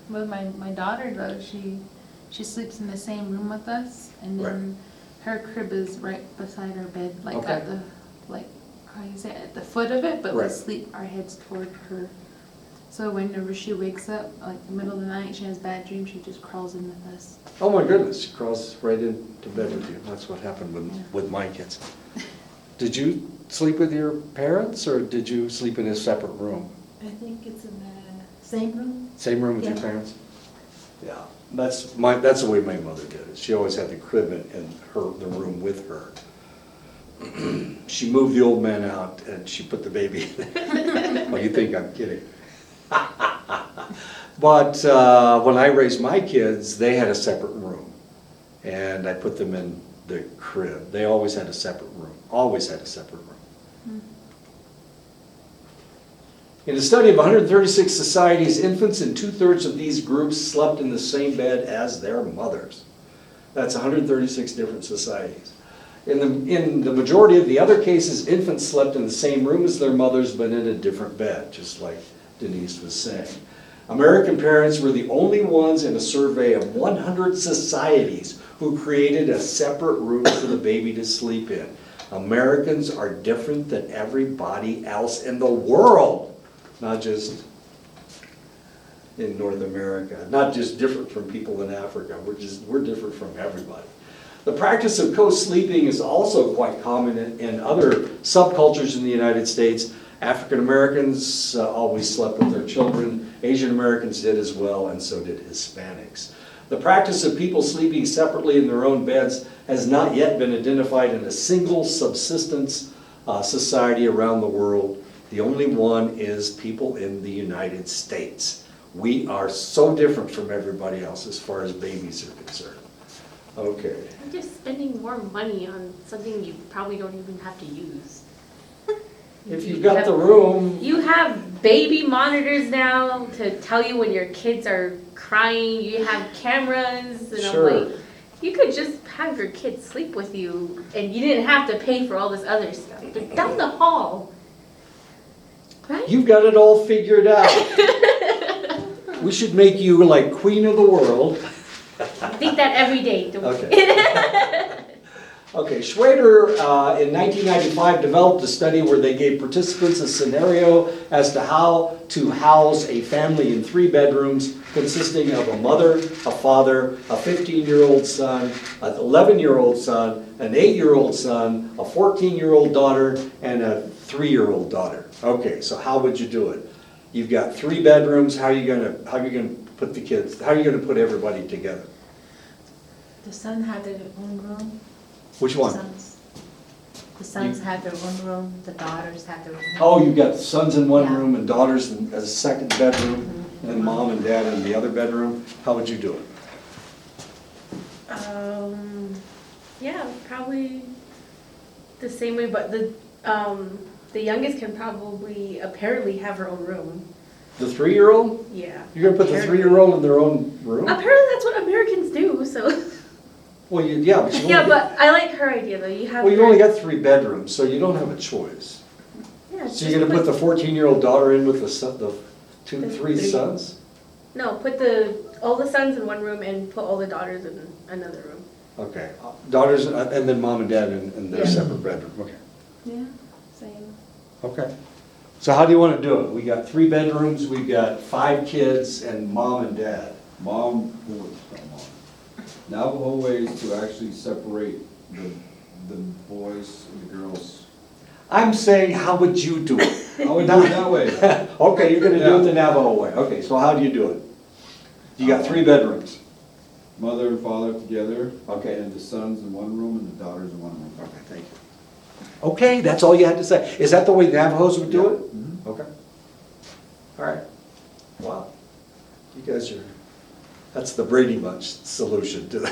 With my daughter though, she sleeps in the same room with us, and then her crib is right beside our bed, like Okay. at the, like, how you say it, at the foot of it, but we Right. sleep our heads toward her. So whenever she wakes up, like the middle of the night, she has bad dreams, she just crawls in with us. Oh my goodness, she crawls right into bed with you. That's what happened with my kids. Did you sleep with your parents, or did you sleep in a separate room? I think it's in the same room. Same room with your Yeah. parents? Yeah, that's the way my mother did it. She always had the crib in the room with her. She moved the old man out and she put the baby in there. Oh, you think I'm kidding? But when I raised my kids, they had a separate room. And I put them in the crib. They always had a separate room. Always had a separate room. In a study of 136 societies, infants in 2/3 of these groups slept in the same bed as their mothers. That's 136 different societies. In the majority of the other cases, infants slept in the same room as their mothers, but in a different bed, just like Denise was saying. American parents were the only ones in a survey of 100 societies who created a separate room for the baby to sleep in. Americans are different than everybody else in the world, not just in North America, not just different from people in Africa. We're different from everybody. The practice of co-sleeping is also quite common in other subcultures in the United States. African Americans always slept with their children. Asian Americans did as well, and so did Hispanics. The practice of people sleeping separately in their own beds has not yet been identified in a single subsistence society around the world. The only one is people in the United States. We are so different from everybody else as far as babies are concerned. Okay. You're just spending more money on something you probably don't even have to use. If you've got the room, You have baby monitors now to tell you when your kids are crying. You have cameras, and Sure. I'm like, you could just have your kids sleep with you, and you didn't have to pay for all this other stuff. They're down the hall, right? you've got it all figured out. We should make you like queen of the world. I think that every day. Okay. Okay, Schrader in 1995 developed a study where they gave participants a scenario as to how to house a family in 3 bedrooms consisting of a mother, a father, a 15-year-old son, an 11-year-old son, an 8-year-old son, a 14-year-old daughter, and a 3-year-old daughter. Okay, so how would you do it? You've got 3 bedrooms. How are you gonna put the kids? How are you gonna put everybody together? The son had their own room. Which one? The sons had their own room, the daughters had their own room. Oh, you've got sons in one Yeah. room and daughters in a second bedroom, and then mom and dad in the other bedroom. How would you do it? Yeah, probably the same way, but the youngest can probably apparently have her own room. The 3-year-old? Yeah. You're gonna put the Apparently. 3-year-old in their own room? Apparently that's what Americans do, so. Well, yeah, but you Yeah, only, but I like her idea though. You have. well, you only got 3 bedrooms, so you don't have a choice. Yeah, So you're gonna put the 14-year-old daughter in with the 3 3. sons? No, put all the sons in one room and put all the daughters in another room. Okay, daughters, and then mom and dad in their Yeah. separate bedroom, okay. Yeah, same. Okay. So how do you wanna do it? We got 3 bedrooms, we've got 5 kids, and mom and dad. Mom, Navajo ways to actually separate the boys and the girls. I'm saying, how would you do it? I would do it that way. Okay, you're gonna do it Yeah. the Navajo way. Okay, so how do you do it? You got 3 bedrooms. Mother and father together. Okay. And the sons in one room and the daughters in one room. Okay, thank you. Okay, that's all you had to say. Is that the way the Navajos would do it? Mhm. Okay. All right. Wow. You guys are, that's the Brady Bunch solution to the,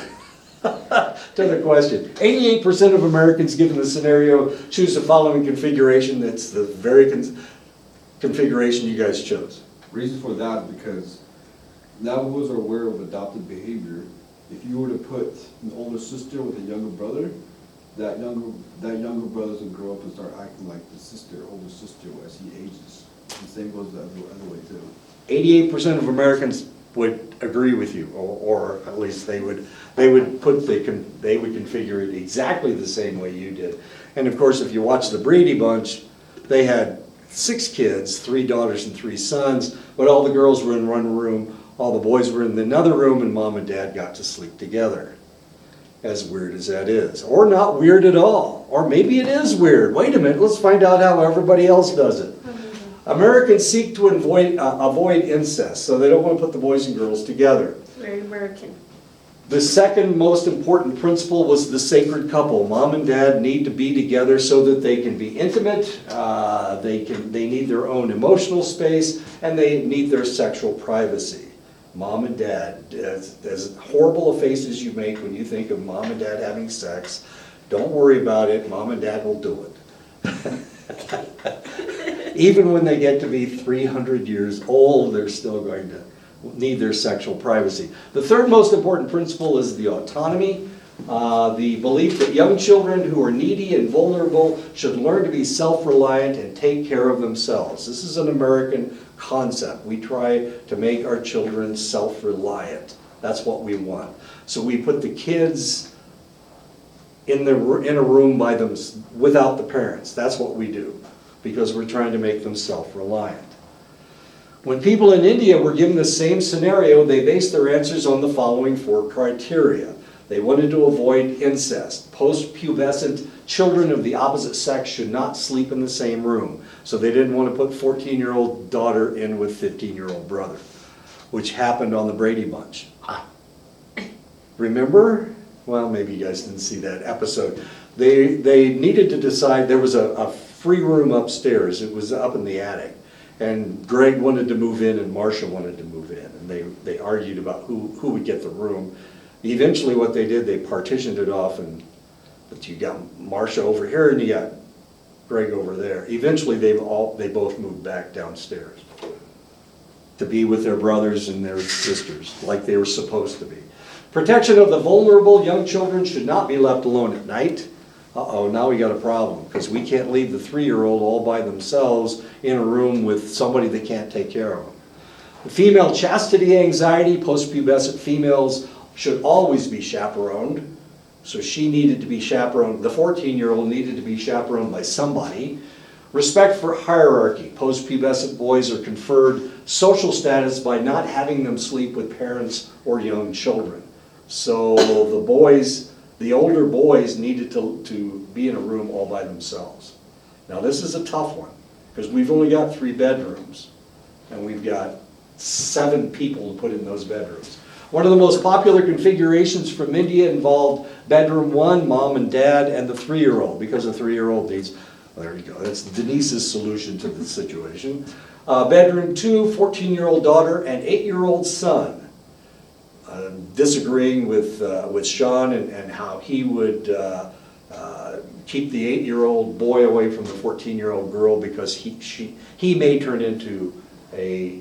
to the question. 88% of Americans given the scenario choose the following configuration. That's the very configuration you guys chose. Reason for that is because Navajos are aware of adopted behavior. If you were to put an older sister with a younger brother, that younger brother's gonna grow up and start acting like the older sister as he ages. The same goes the other way too. 88% of Americans would agree with you, or at least they would configure it exactly the same way you did. And of course, if you watch the Brady Bunch, they had 6 kids, 3 daughters and 3 sons, but all the girls were in one room, all the boys were in another room, and mom and dad got to sleep together. As weird as that is, or not weird at all, or maybe it is weird. Wait a minute, let's find out how everybody else does it. Americans seek to avoid incest, so they don't want to put the boys and girls together. It's very American. The second most important principle was the sacred couple. Mom and dad need to be together so that they can be intimate, they need their own emotional space, and they need their sexual privacy. Mom and dad, as horrible a face as you make when you think of mom and dad having sex, don't worry about it, mom and dad will do it. Even when they get to be 300 years old, they're still going to need their sexual privacy. The third most important principle is the autonomy, the belief that young children who are needy and vulnerable should learn to be self-reliant and take care of themselves. This is an American concept. We try to make our children self-reliant. That's what we want. So we put the kids in a room by them without the parents. That's what we do, because we're trying to make them self-reliant. When people in India were given the same scenario, they based their answers on the following 4 criteria. They wanted to avoid incest. Post-pubescent children of the opposite sex should not sleep in the same room. So they didn't want to put 14-year-old daughter in with 15-year-old brother, which happened on the Brady Bunch. Remember? Well, maybe you guys didn't see that episode. They needed to decide. There was a free room upstairs. It was up in the attic. And Greg wanted to move in and Marcia wanted to move in. And they argued about who would get the room. Eventually what they did, they partitioned it off, but you got Marcia over here and you got Greg over there. Eventually they both moved back downstairs to be with their brothers and their sisters like they were supposed to be. Protection of the vulnerable. Young children should not be left alone at night. Uh-oh, now we got a problem, because we can't leave the 3-year-old all by themselves in a room with somebody that can't take care of them. The female chastity anxiety. Post-pubescent females should always be chaperoned. So she needed to be chaperoned. The 14-year-old needed to be chaperoned by somebody. Respect for hierarchy. Post-pubescent boys are conferred social status by not having them sleep with parents or young children. So the older boys needed to be in a room all by themselves. Now this is a tough one, because we've only got 3 bedrooms, and we've got 7 people to put in those bedrooms. One of the most popular configurations from India involved bedroom 1, mom and dad, and the 3-year-old, because the 3-year-old needs, well, there you go, that's Denise's solution to the situation. Bedroom 2, 14-year-old daughter and 8-year-old son. Disagreeing with Sean and how he would keep the 8-year-old boy away from the 14-year-old girl, because he may turn into a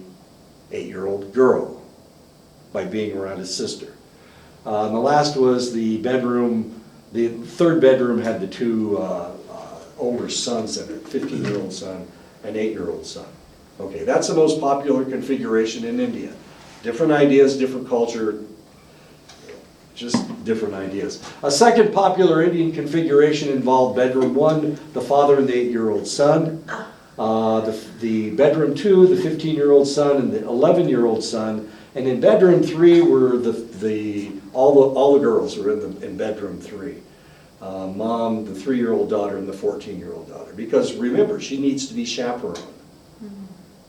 8-year-old girl by being around his sister. And the last was the bedroom. The 3rd bedroom had the 2 older sons in it, 15-year-old son and 8-year-old son. Okay, that's the most popular configuration in India. Different ideas, different culture, just different ideas. A second popular Indian configuration involved bedroom 1, the father and the 8-year-old son. The bedroom 2, the 15-year-old son and the 11-year-old son. And in bedroom 3 were all the girls were in bedroom 3. Mom, the 3-year-old daughter, and the 14-year-old daughter. Because remember, she needs to be chaperoned.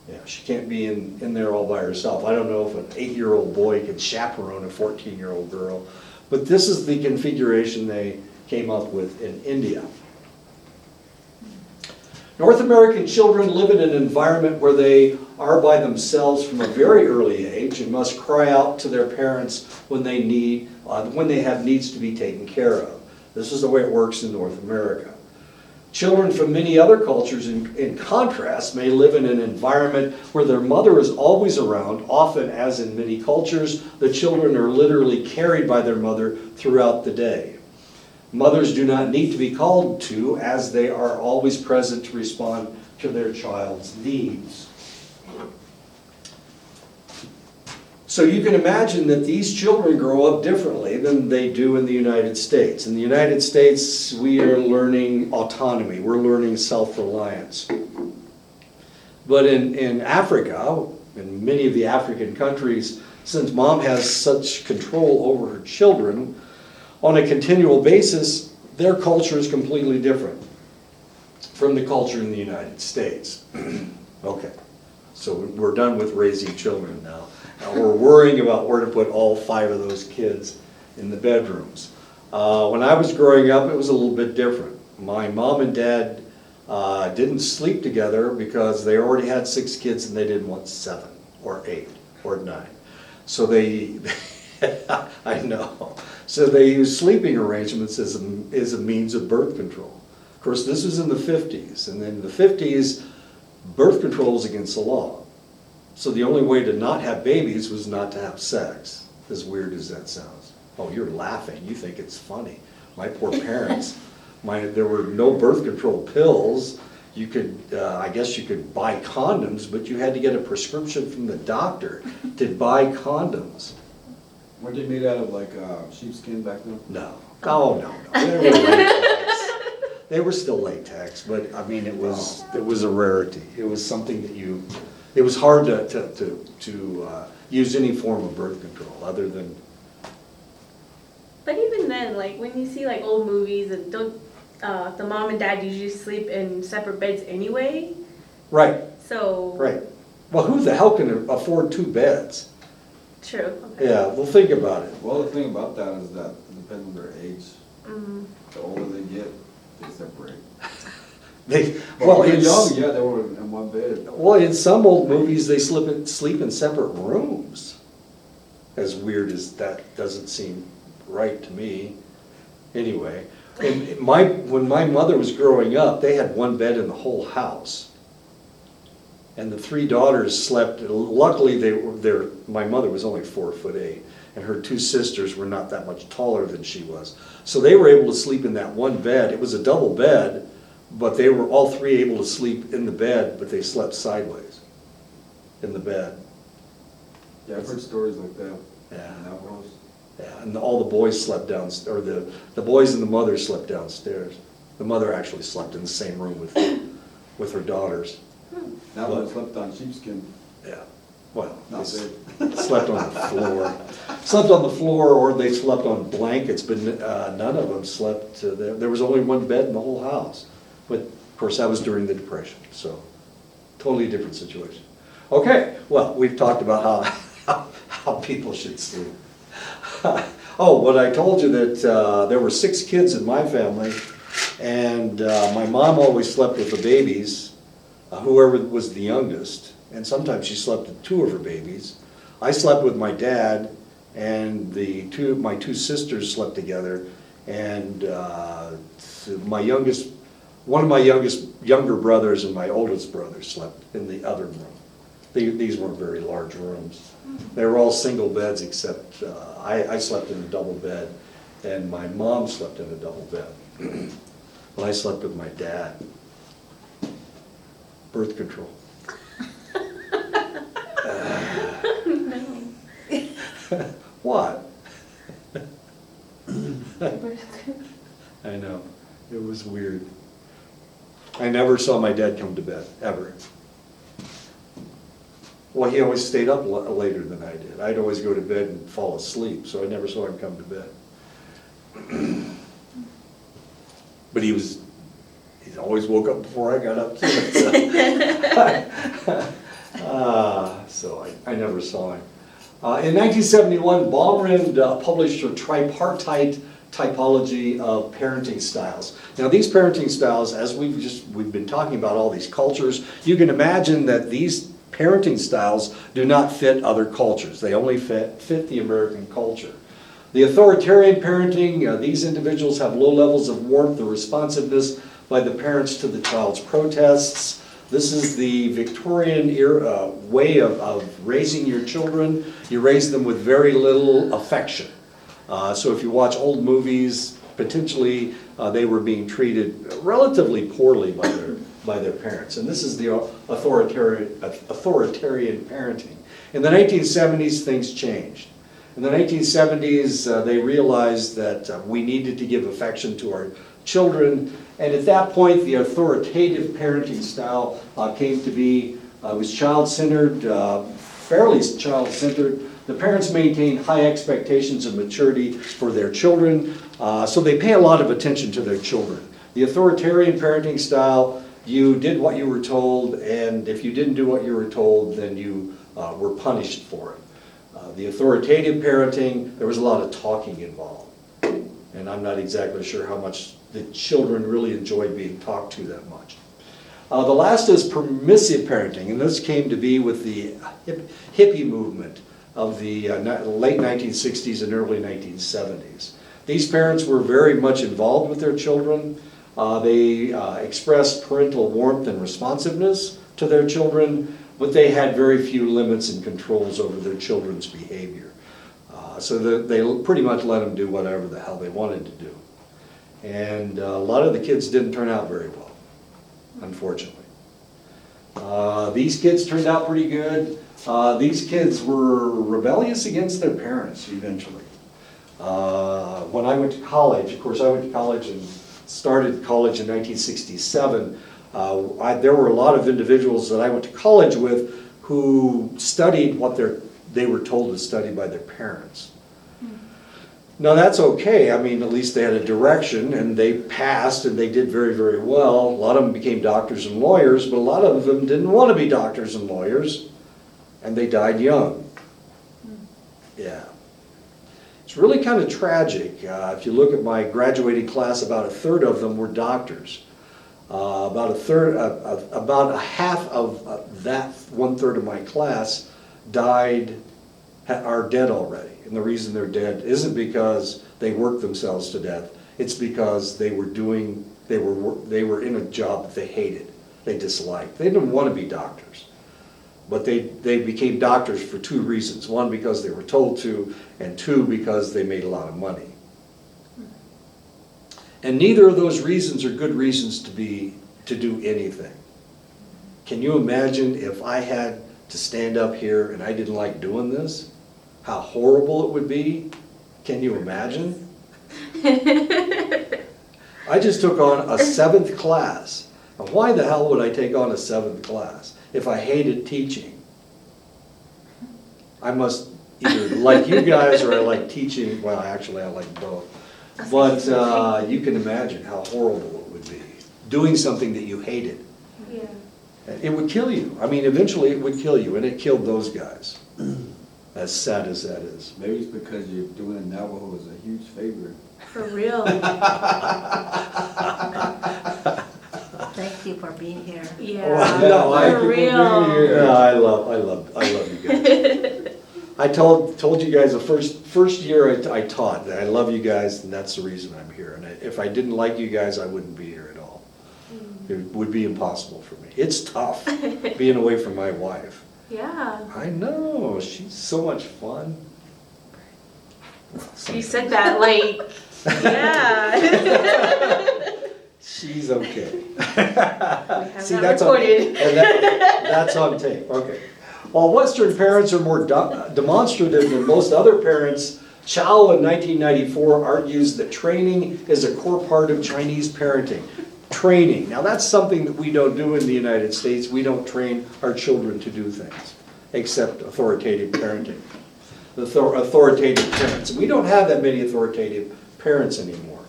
Yeah, she can't be in there all by herself. I don't know if an 8-year-old boy can chaperone a 14-year-old girl, but this is the configuration they came up with in India. North American children live in an environment where they are by themselves from a very early age and must cry out to their parents when they have needs to be taken care of. This is the way it works in North America. Children from many other cultures, in contrast, may live in an environment where their mother is always around. Often, as in many cultures, the children are literally carried by their mother throughout the day. Mothers do not need to be called to, as they are always present to respond to their child's needs. So you can imagine that these children grow up differently than they do in the United States. In the United States, we are learning autonomy. We're learning self-reliance. But in Africa, in many of the African countries, since mom has such control over her children on a continual basis, their culture is completely different from the culture in the United States. Okay, so we're done with raising children now. We're worrying about where to put all 5 of those kids in the bedrooms. When I was growing up, it was a little bit different. My mom and dad didn't sleep together because they already had 6 kids and they didn't want 7 or 8 or 9. So I know. So they used sleeping arrangements as a means of birth control. Of course, this was in the 50s. And in the 50s, birth control is against the law. So the only way to not have babies was not to have sex, as weird as that sounds. Oh, you're laughing, you think it's funny. My poor parents, there were no birth control pills. You could, I guess you could buy condoms, but you had to get a prescription from the doctor to buy condoms. Weren't they made out of like sheepskin back then? No, oh, no. They were latex. They were still latex, but I mean, it was a rarity. It was something that it was hard to use any form of birth control other than. But even then, like when you see like old movies and the mom and dad usually sleep in separate beds anyway. Right, So. right. Well, who the hell can afford 2 beds? True. Okay. Yeah, well, think about it. Well, the thing about that is that it depends on their age. Mm. The older they get, they separate. Well, When they're it's, young, yeah, they were in one bed. well, in some old movies, they sleep in separate rooms. As weird as that doesn't seem right to me. Anyway, and when my mother was growing up, they had one bed in the whole house. And the 3 daughters slept, luckily my mother was only 4'8", and her 2 sisters were not that much taller than she was. So they were able to sleep in that one bed. It was a double bed, but they were all 3 able to sleep in the bed, but they slept sideways in the bed. Yeah, I've heard stories like that. Yeah. In that house. Yeah, and all the boys slept downstairs, or the boys and the mother slept downstairs. The mother actually slept in the same room with her daughters. That one slept on sheepskin. Yeah, well, Not they slept on the floor. Slept on the floor, or they slept on blankets, but none of them slept, there was only one bed in the whole house. But, of course, that was during the Depression, so totally different situation. Okay, well, we've talked about how people should sleep. Oh, what I told you that there were 6 kids in my family, and my mom always slept with the babies, whoever was the youngest, and sometimes she slept with 2 of her babies. I slept with my dad, and my 2 sisters slept together, and one of my younger brothers and my oldest brother slept in the other room. These weren't very large rooms. They were all single beds, except I slept in a double bed, and my mom slept in a double bed. But I slept with my dad. Birth control. What? I know, it was weird. I never saw my dad come to bed, ever. Well, he always stayed up later than I did. I'd always go to bed and fall asleep, so I never saw him come to bed. But he always woke up before I got up too. So I never saw him. In 1971, Baumrind published a tripartite typology of parenting styles. Now these parenting styles, as we've been talking about all these cultures, you can imagine that these parenting styles do not fit other cultures. They only fit the American culture. The authoritarian parenting, these individuals have low levels of warmth or responsiveness by the parents to the child's protests. This is the Victorian era way of raising your children. You raise them with very little affection. So if you watch old movies, potentially they were being treated relatively poorly by their parents. And this is the authoritarian parenting. In the 1970s, things changed. In the 1970s, they realized that we needed to give affection to our children, and at that point, the authoritative parenting style came to be. It was child-centered, fairly child-centered. The parents maintained high expectations of maturity for their children, so they pay a lot of attention to their children. The authoritarian parenting style, you did what you were told, and if you didn't do what you were told, then you were punished for it. The authoritative parenting, there was a lot of talking involved. And I'm not exactly sure how much the children really enjoyed being talked to that much. The last is permissive parenting, and this came to be with the hippie movement of the late 1960s and early 1970s. These parents were very much involved with their children. They expressed parental warmth and responsiveness. to their children, but they had very few limits and controls over their children's behavior. So they pretty much let them do whatever the hell they wanted to do. And a lot of the kids didn't turn out very well, unfortunately. These kids turned out pretty good. These kids were rebellious against their parents eventually. When I went to college, of course I went to college and started college in 1967, there were a lot of individuals that I went to college with who studied what they were told to study by their parents. Now that's okay, I mean, at least they had a direction and they passed and they did very, very well. A lot of them became doctors and lawyers, but a lot of them didn't want to be doctors and lawyers, and they died young. Yeah. It's really kind of tragic. If you look at my graduating class, about a third of them were doctors. About a half of that 1/3 of my class are dead already. And the reason they're dead isn't because they worked themselves to death. It's because they were in a job that they hated, they disliked. They didn't want to be doctors. But they became doctors for two reasons. One, because they were told to, and two, because they made a lot of money. And neither of those reasons are good reasons to do anything. Can you imagine if I had to stand up here and I didn't like doing this? How horrible it would be? Can you imagine? I just took on a 7th class. Now, why the hell would I take on a 7th class if I hated teaching? I must either like you guys or I like teaching. Well, actually, I like both. But you can imagine how horrible it would be. Doing something that you hated. Yeah. It would kill you. I mean, eventually it would kill you, and it killed those guys. As sad as that is. Maybe it's because you're doing Navajo as a huge favor. For real. Thank you for being here. Yeah. Well, no, for real. Yeah, I love you guys. I told you guys the first year I taught that I love you guys, and that's the reason I'm here. And if I didn't like you guys, I wouldn't be here at all. It would be impossible for me. It's tough being away from my wife. Yeah. I know, she's so much fun. You said that like, yeah. She's okay. We have See, that that's recorded. that's on tape, okay. While Western parents are more demonstrative than most other parents, Chow in 1994 argues that training is a core part of Chinese parenting. Training. Now that's something that we don't do in the United States. We don't train our children to do things, except authoritative parenting. Authoritative parents. We don't have that many authoritative parents anymore.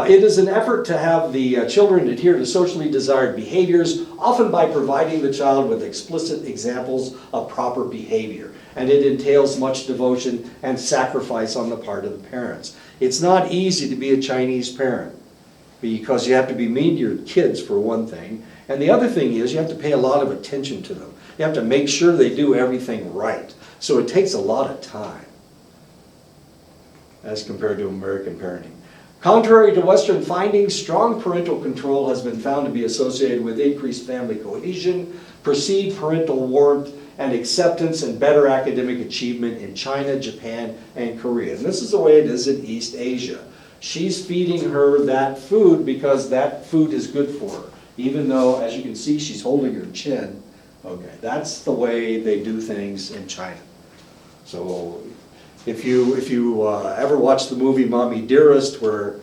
It is an effort to have the children adhere to socially desired behaviors, often by providing the child with explicit examples of proper behavior. And it entails much devotion and sacrifice on the part of the parents. It's not easy to be a Chinese parent, because you have to be mean to your kids, for one thing. And the other thing is you have to pay a lot of attention to them. You have to make sure they do everything right. So it takes a lot of time as compared to American parenting. Contrary to Western findings, strong parental control has been found to be associated with increased family cohesion, perceived parental warmth, and acceptance and better academic achievement in China, Japan, and Korea. And this is the way it is in East Asia. She's feeding her that food because that food is good for her. Even though, as you can see, she's holding her chin. Okay, that's the way they do things in China. So if you ever watch the movie Mommy Dearest, where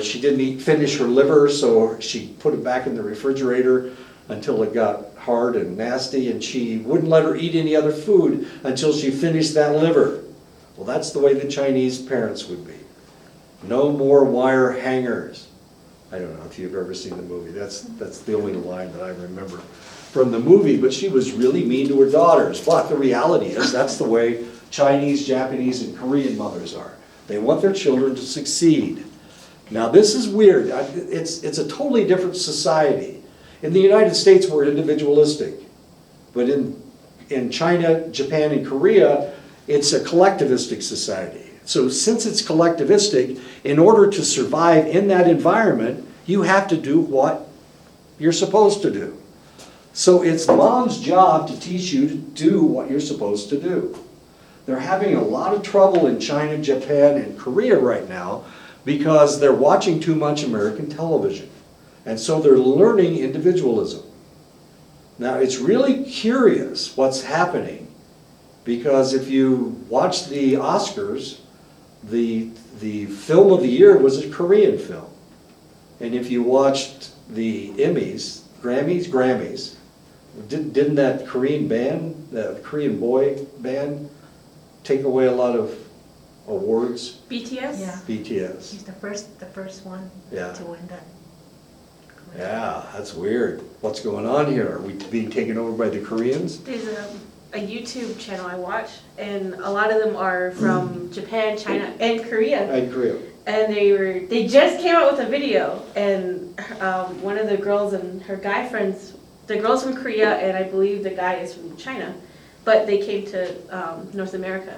she didn't finish her liver, so she put it back in the refrigerator until it got hard and nasty, and she wouldn't let her eat any other food until she finished that liver. Well, that's the way the Chinese parents would be. No more wire hangers. I don't know if you've ever seen the movie. That's the only line that I remember from the movie, but she was really mean to her daughters. But the reality is that's the way Chinese, Japanese, and Korean mothers are. They want their children to succeed. Now this is weird. It's a totally different society. In the United States, we're individualistic. But in China, Japan, and Korea, it's a collectivistic society. So since it's collectivistic, in order to survive in that environment, you have to do what you're supposed to do. So it's mom's job to teach you to do what you're supposed to do. They're having a lot of trouble in China, Japan, and Korea right now because they're watching too much American television. And so they're learning individualism. Now, it's really curious what's happening because if you watch the Oscars, the film of the year was a Korean film. And if you watched the Emmys, Grammys, didn't that Korean band, the Korean boy band, take away a lot of awards? BTS? Yeah. BTS. He's the first one Yeah. to win that. Yeah, that's weird. What's going on here? Are we being taken over by the Koreans? There's a YouTube channel I watch, and a lot of them are from Japan, China, and Korea. And Korea. And they just came out with a video, and one of the girls and her guy friends, the girl's from Korea, and I believe the guy is from China, but they came to North America.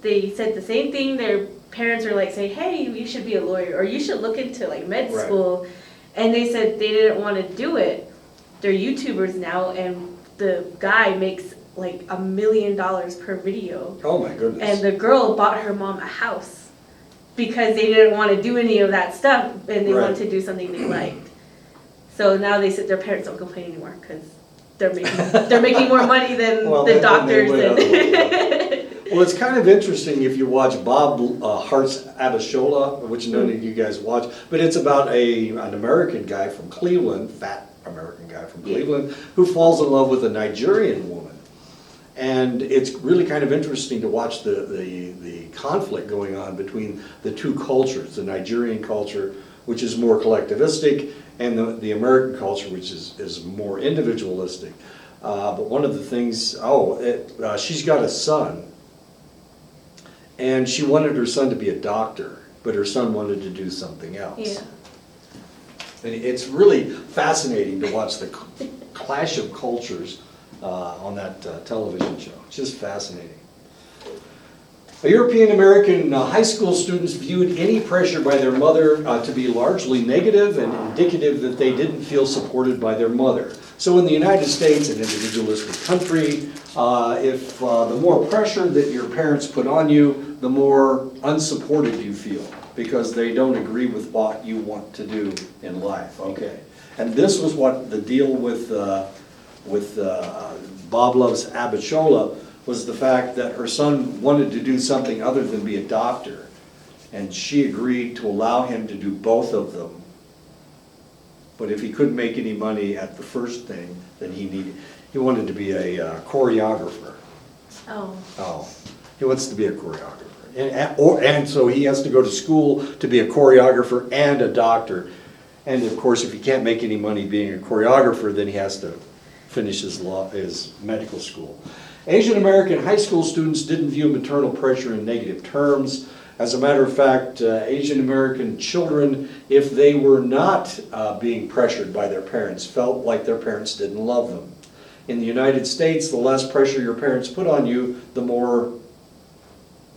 They said the same thing. Their parents were like saying, "Hey, you should be a lawyer, or you should look into like med Right. school," and they said they didn't want to do it. They're YouTubers now, and the guy makes like $1 million per video. Oh my goodness. And the girl bought her mom a house because they didn't want to do any of that stuff and they Right. wanted to do something they liked. So now they said their parents don't complain anymore because they're making more money than Well, the than they doctors. would And Well, it's kind of interesting if you watch Bob Hart's Abishola, which none of you guys watch, but it's about an American guy from Cleveland, fat American guy from Yeah. Cleveland, who falls in love with a Nigerian woman. And it's really kind of interesting to watch the conflict going on between the two cultures, the Nigerian culture, which is more collectivistic, and the American culture, which is more individualistic. But one of the things, she's got a son, and she wanted her son to be a doctor, but her son wanted to do something else. yeah. And it's really fascinating to watch the clash of cultures on that television show. It's just fascinating. European American high school students viewed any pressure by their mother to be largely negative and indicative that they didn't feel supported by their mother. So in the United States, an individualistic country, if the more pressure that your parents put on you, the more unsupported you feel because they don't agree with what you want to do in life. Okay, and this was what the deal with Bob Love's Abishola was the fact that her son wanted to do something other than be a doctor, and she agreed to allow him to do both of them. But if he couldn't make any money at the first thing, then he wanted to be a choreographer. Oh. Oh, he wants to be a choreographer. And so he has to go to school to be a choreographer and a doctor. And of course, if he can't make any money being a choreographer, then he has to finish his medical school. Asian American high school students didn't view maternal pressure in negative terms. As a matter of fact, Asian American children, if they were not being pressured by their parents, felt like their parents didn't love them. In the United States, the less pressure your parents put on you, the more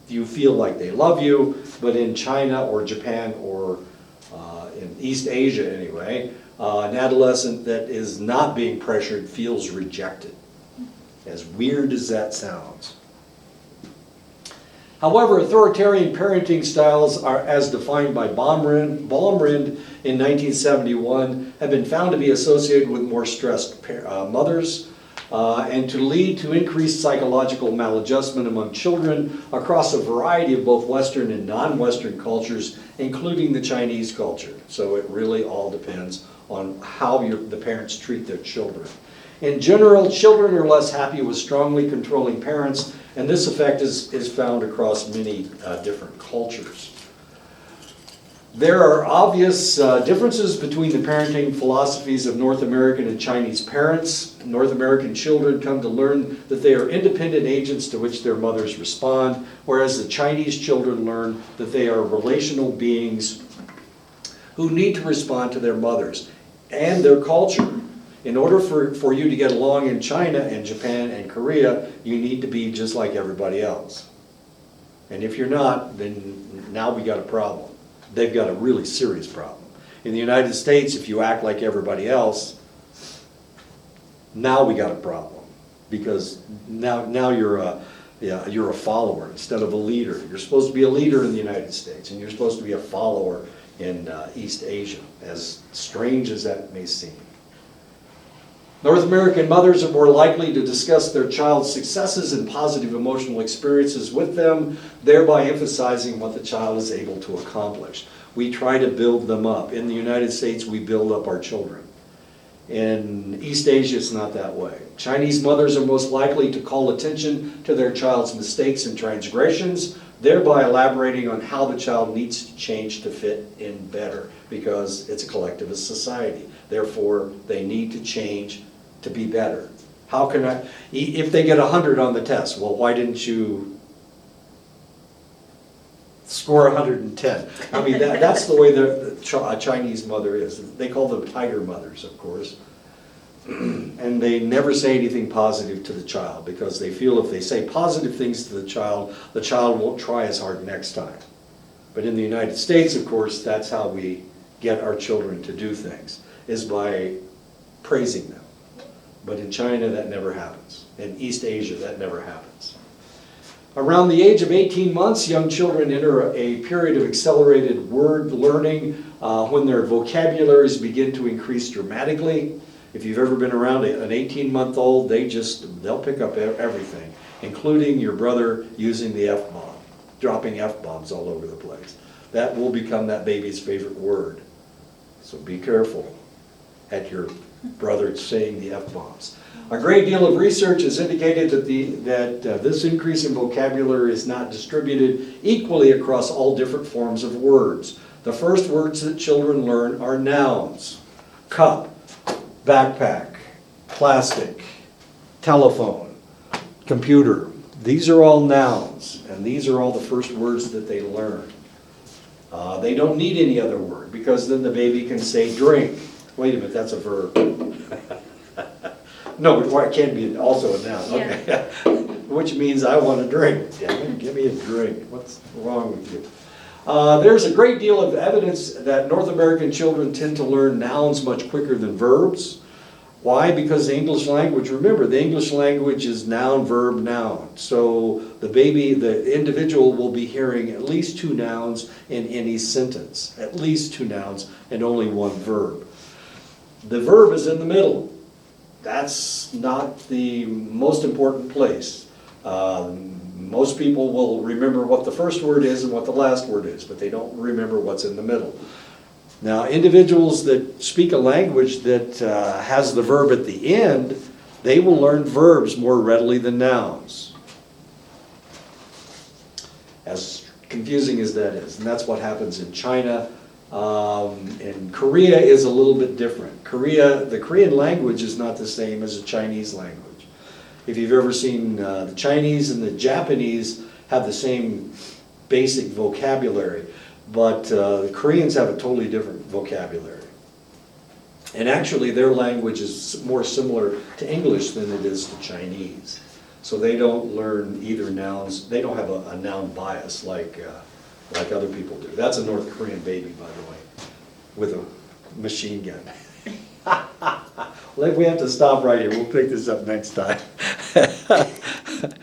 you feel like they love you. But in China or Japan or in East Asia anyway, an adolescent that is not being pressured feels rejected. As weird as that sounds. However, authoritarian parenting styles are, as defined by Baumrind in 1971, have been found to be associated with more stressed mothers and to lead to increased psychological maladjustment among children across a variety of both Western and non-Western cultures, including the Chinese culture. So it really all depends on how the parents treat their children. In general, children are less happy with strongly controlling parents, and this effect is found across many different cultures. There are obvious differences between the parenting philosophies of North American and Chinese parents. North American children come to learn that they are independent agents to which their mothers respond, whereas the Chinese children learn that they are relational beings who need to respond to their mothers and their culture. In order for you to get along in China and Japan and Korea, you need to be just like everybody else. And if you're not, then now we got a problem. They've got a really serious problem. In the United States, if you act like everybody else, now we got a problem, because now you're a follower instead of a leader. You're supposed to be a leader in the United States, and you're supposed to be a follower in East Asia, as strange as that may seem. North American mothers are more likely to discuss their child's successes and positive emotional experiences with them, thereby emphasizing what the child is able to accomplish. We try to build them up. In the United States, we build up our children. In East Asia, it's not that way. Chinese mothers are most likely to call attention to their child's mistakes and transgressions, thereby elaborating on how the child needs to change to fit in better, because it's a collectivist society. Therefore, they need to change to be better. How can I, if they get 100 on the test, well, why didn't you score 110? I mean, that's the way a Chinese mother is. They call them tiger mothers, of course. And they never say anything positive to the child, because they feel if they say positive things to the child won't try as hard next time. But in the United States, of course, that's how we get our children to do things, is by praising them. But in China, that never happens. In East Asia, that never happens. Around the age of 18 months, young children enter a period of accelerated word learning when their vocabularies begin to increase dramatically. If you've ever been around an 18-month-old, they'll pick up everything, including your brother using the F-bomb, dropping F-bombs all over the place. That will become that baby's favorite word. So be careful at your brother saying the F-bombs. A great deal of research has indicated that this increase in vocabulary is not distributed equally across all different forms of words. The first words that children learn are nouns: cup, backpack, plastic, telephone, computer. These are all nouns, and these are all the first words that they learn. They don't need any other word, because then the baby can say drink. Wait a minute, that's a verb. No, but it can be also a noun. Okay. Which means I want a drink. Damn it, give me a drink. What's wrong with you? There's a great deal of evidence that North American children tend to learn nouns much quicker than verbs. Why? Because the English language, remember, the English language is noun, verb, noun. So the individual will be hearing at least 2 nouns in any sentence, at least 2 nouns and only 1 verb. The verb is in the middle. That's not the most important place. Most people will remember what the first word is and what the last word is, but they don't remember what's in the middle. Now, individuals that speak a language that has the verb at the end, they will learn verbs more readily than nouns. As confusing as that is, and that's what happens in China. And Korea is a little bit different. The Korean language is not the same as the Chinese language. If you've ever seen the Chinese and the Japanese have the same basic vocabulary, but the Koreans have a totally different vocabulary. And actually their language is more similar to English than it is to Chinese. So they don't learn either nouns, they don't have a noun bias like other people do. That's a North Korean baby, by the way, with a machine gun. Well, if we have to stop right here, we'll pick this up next time.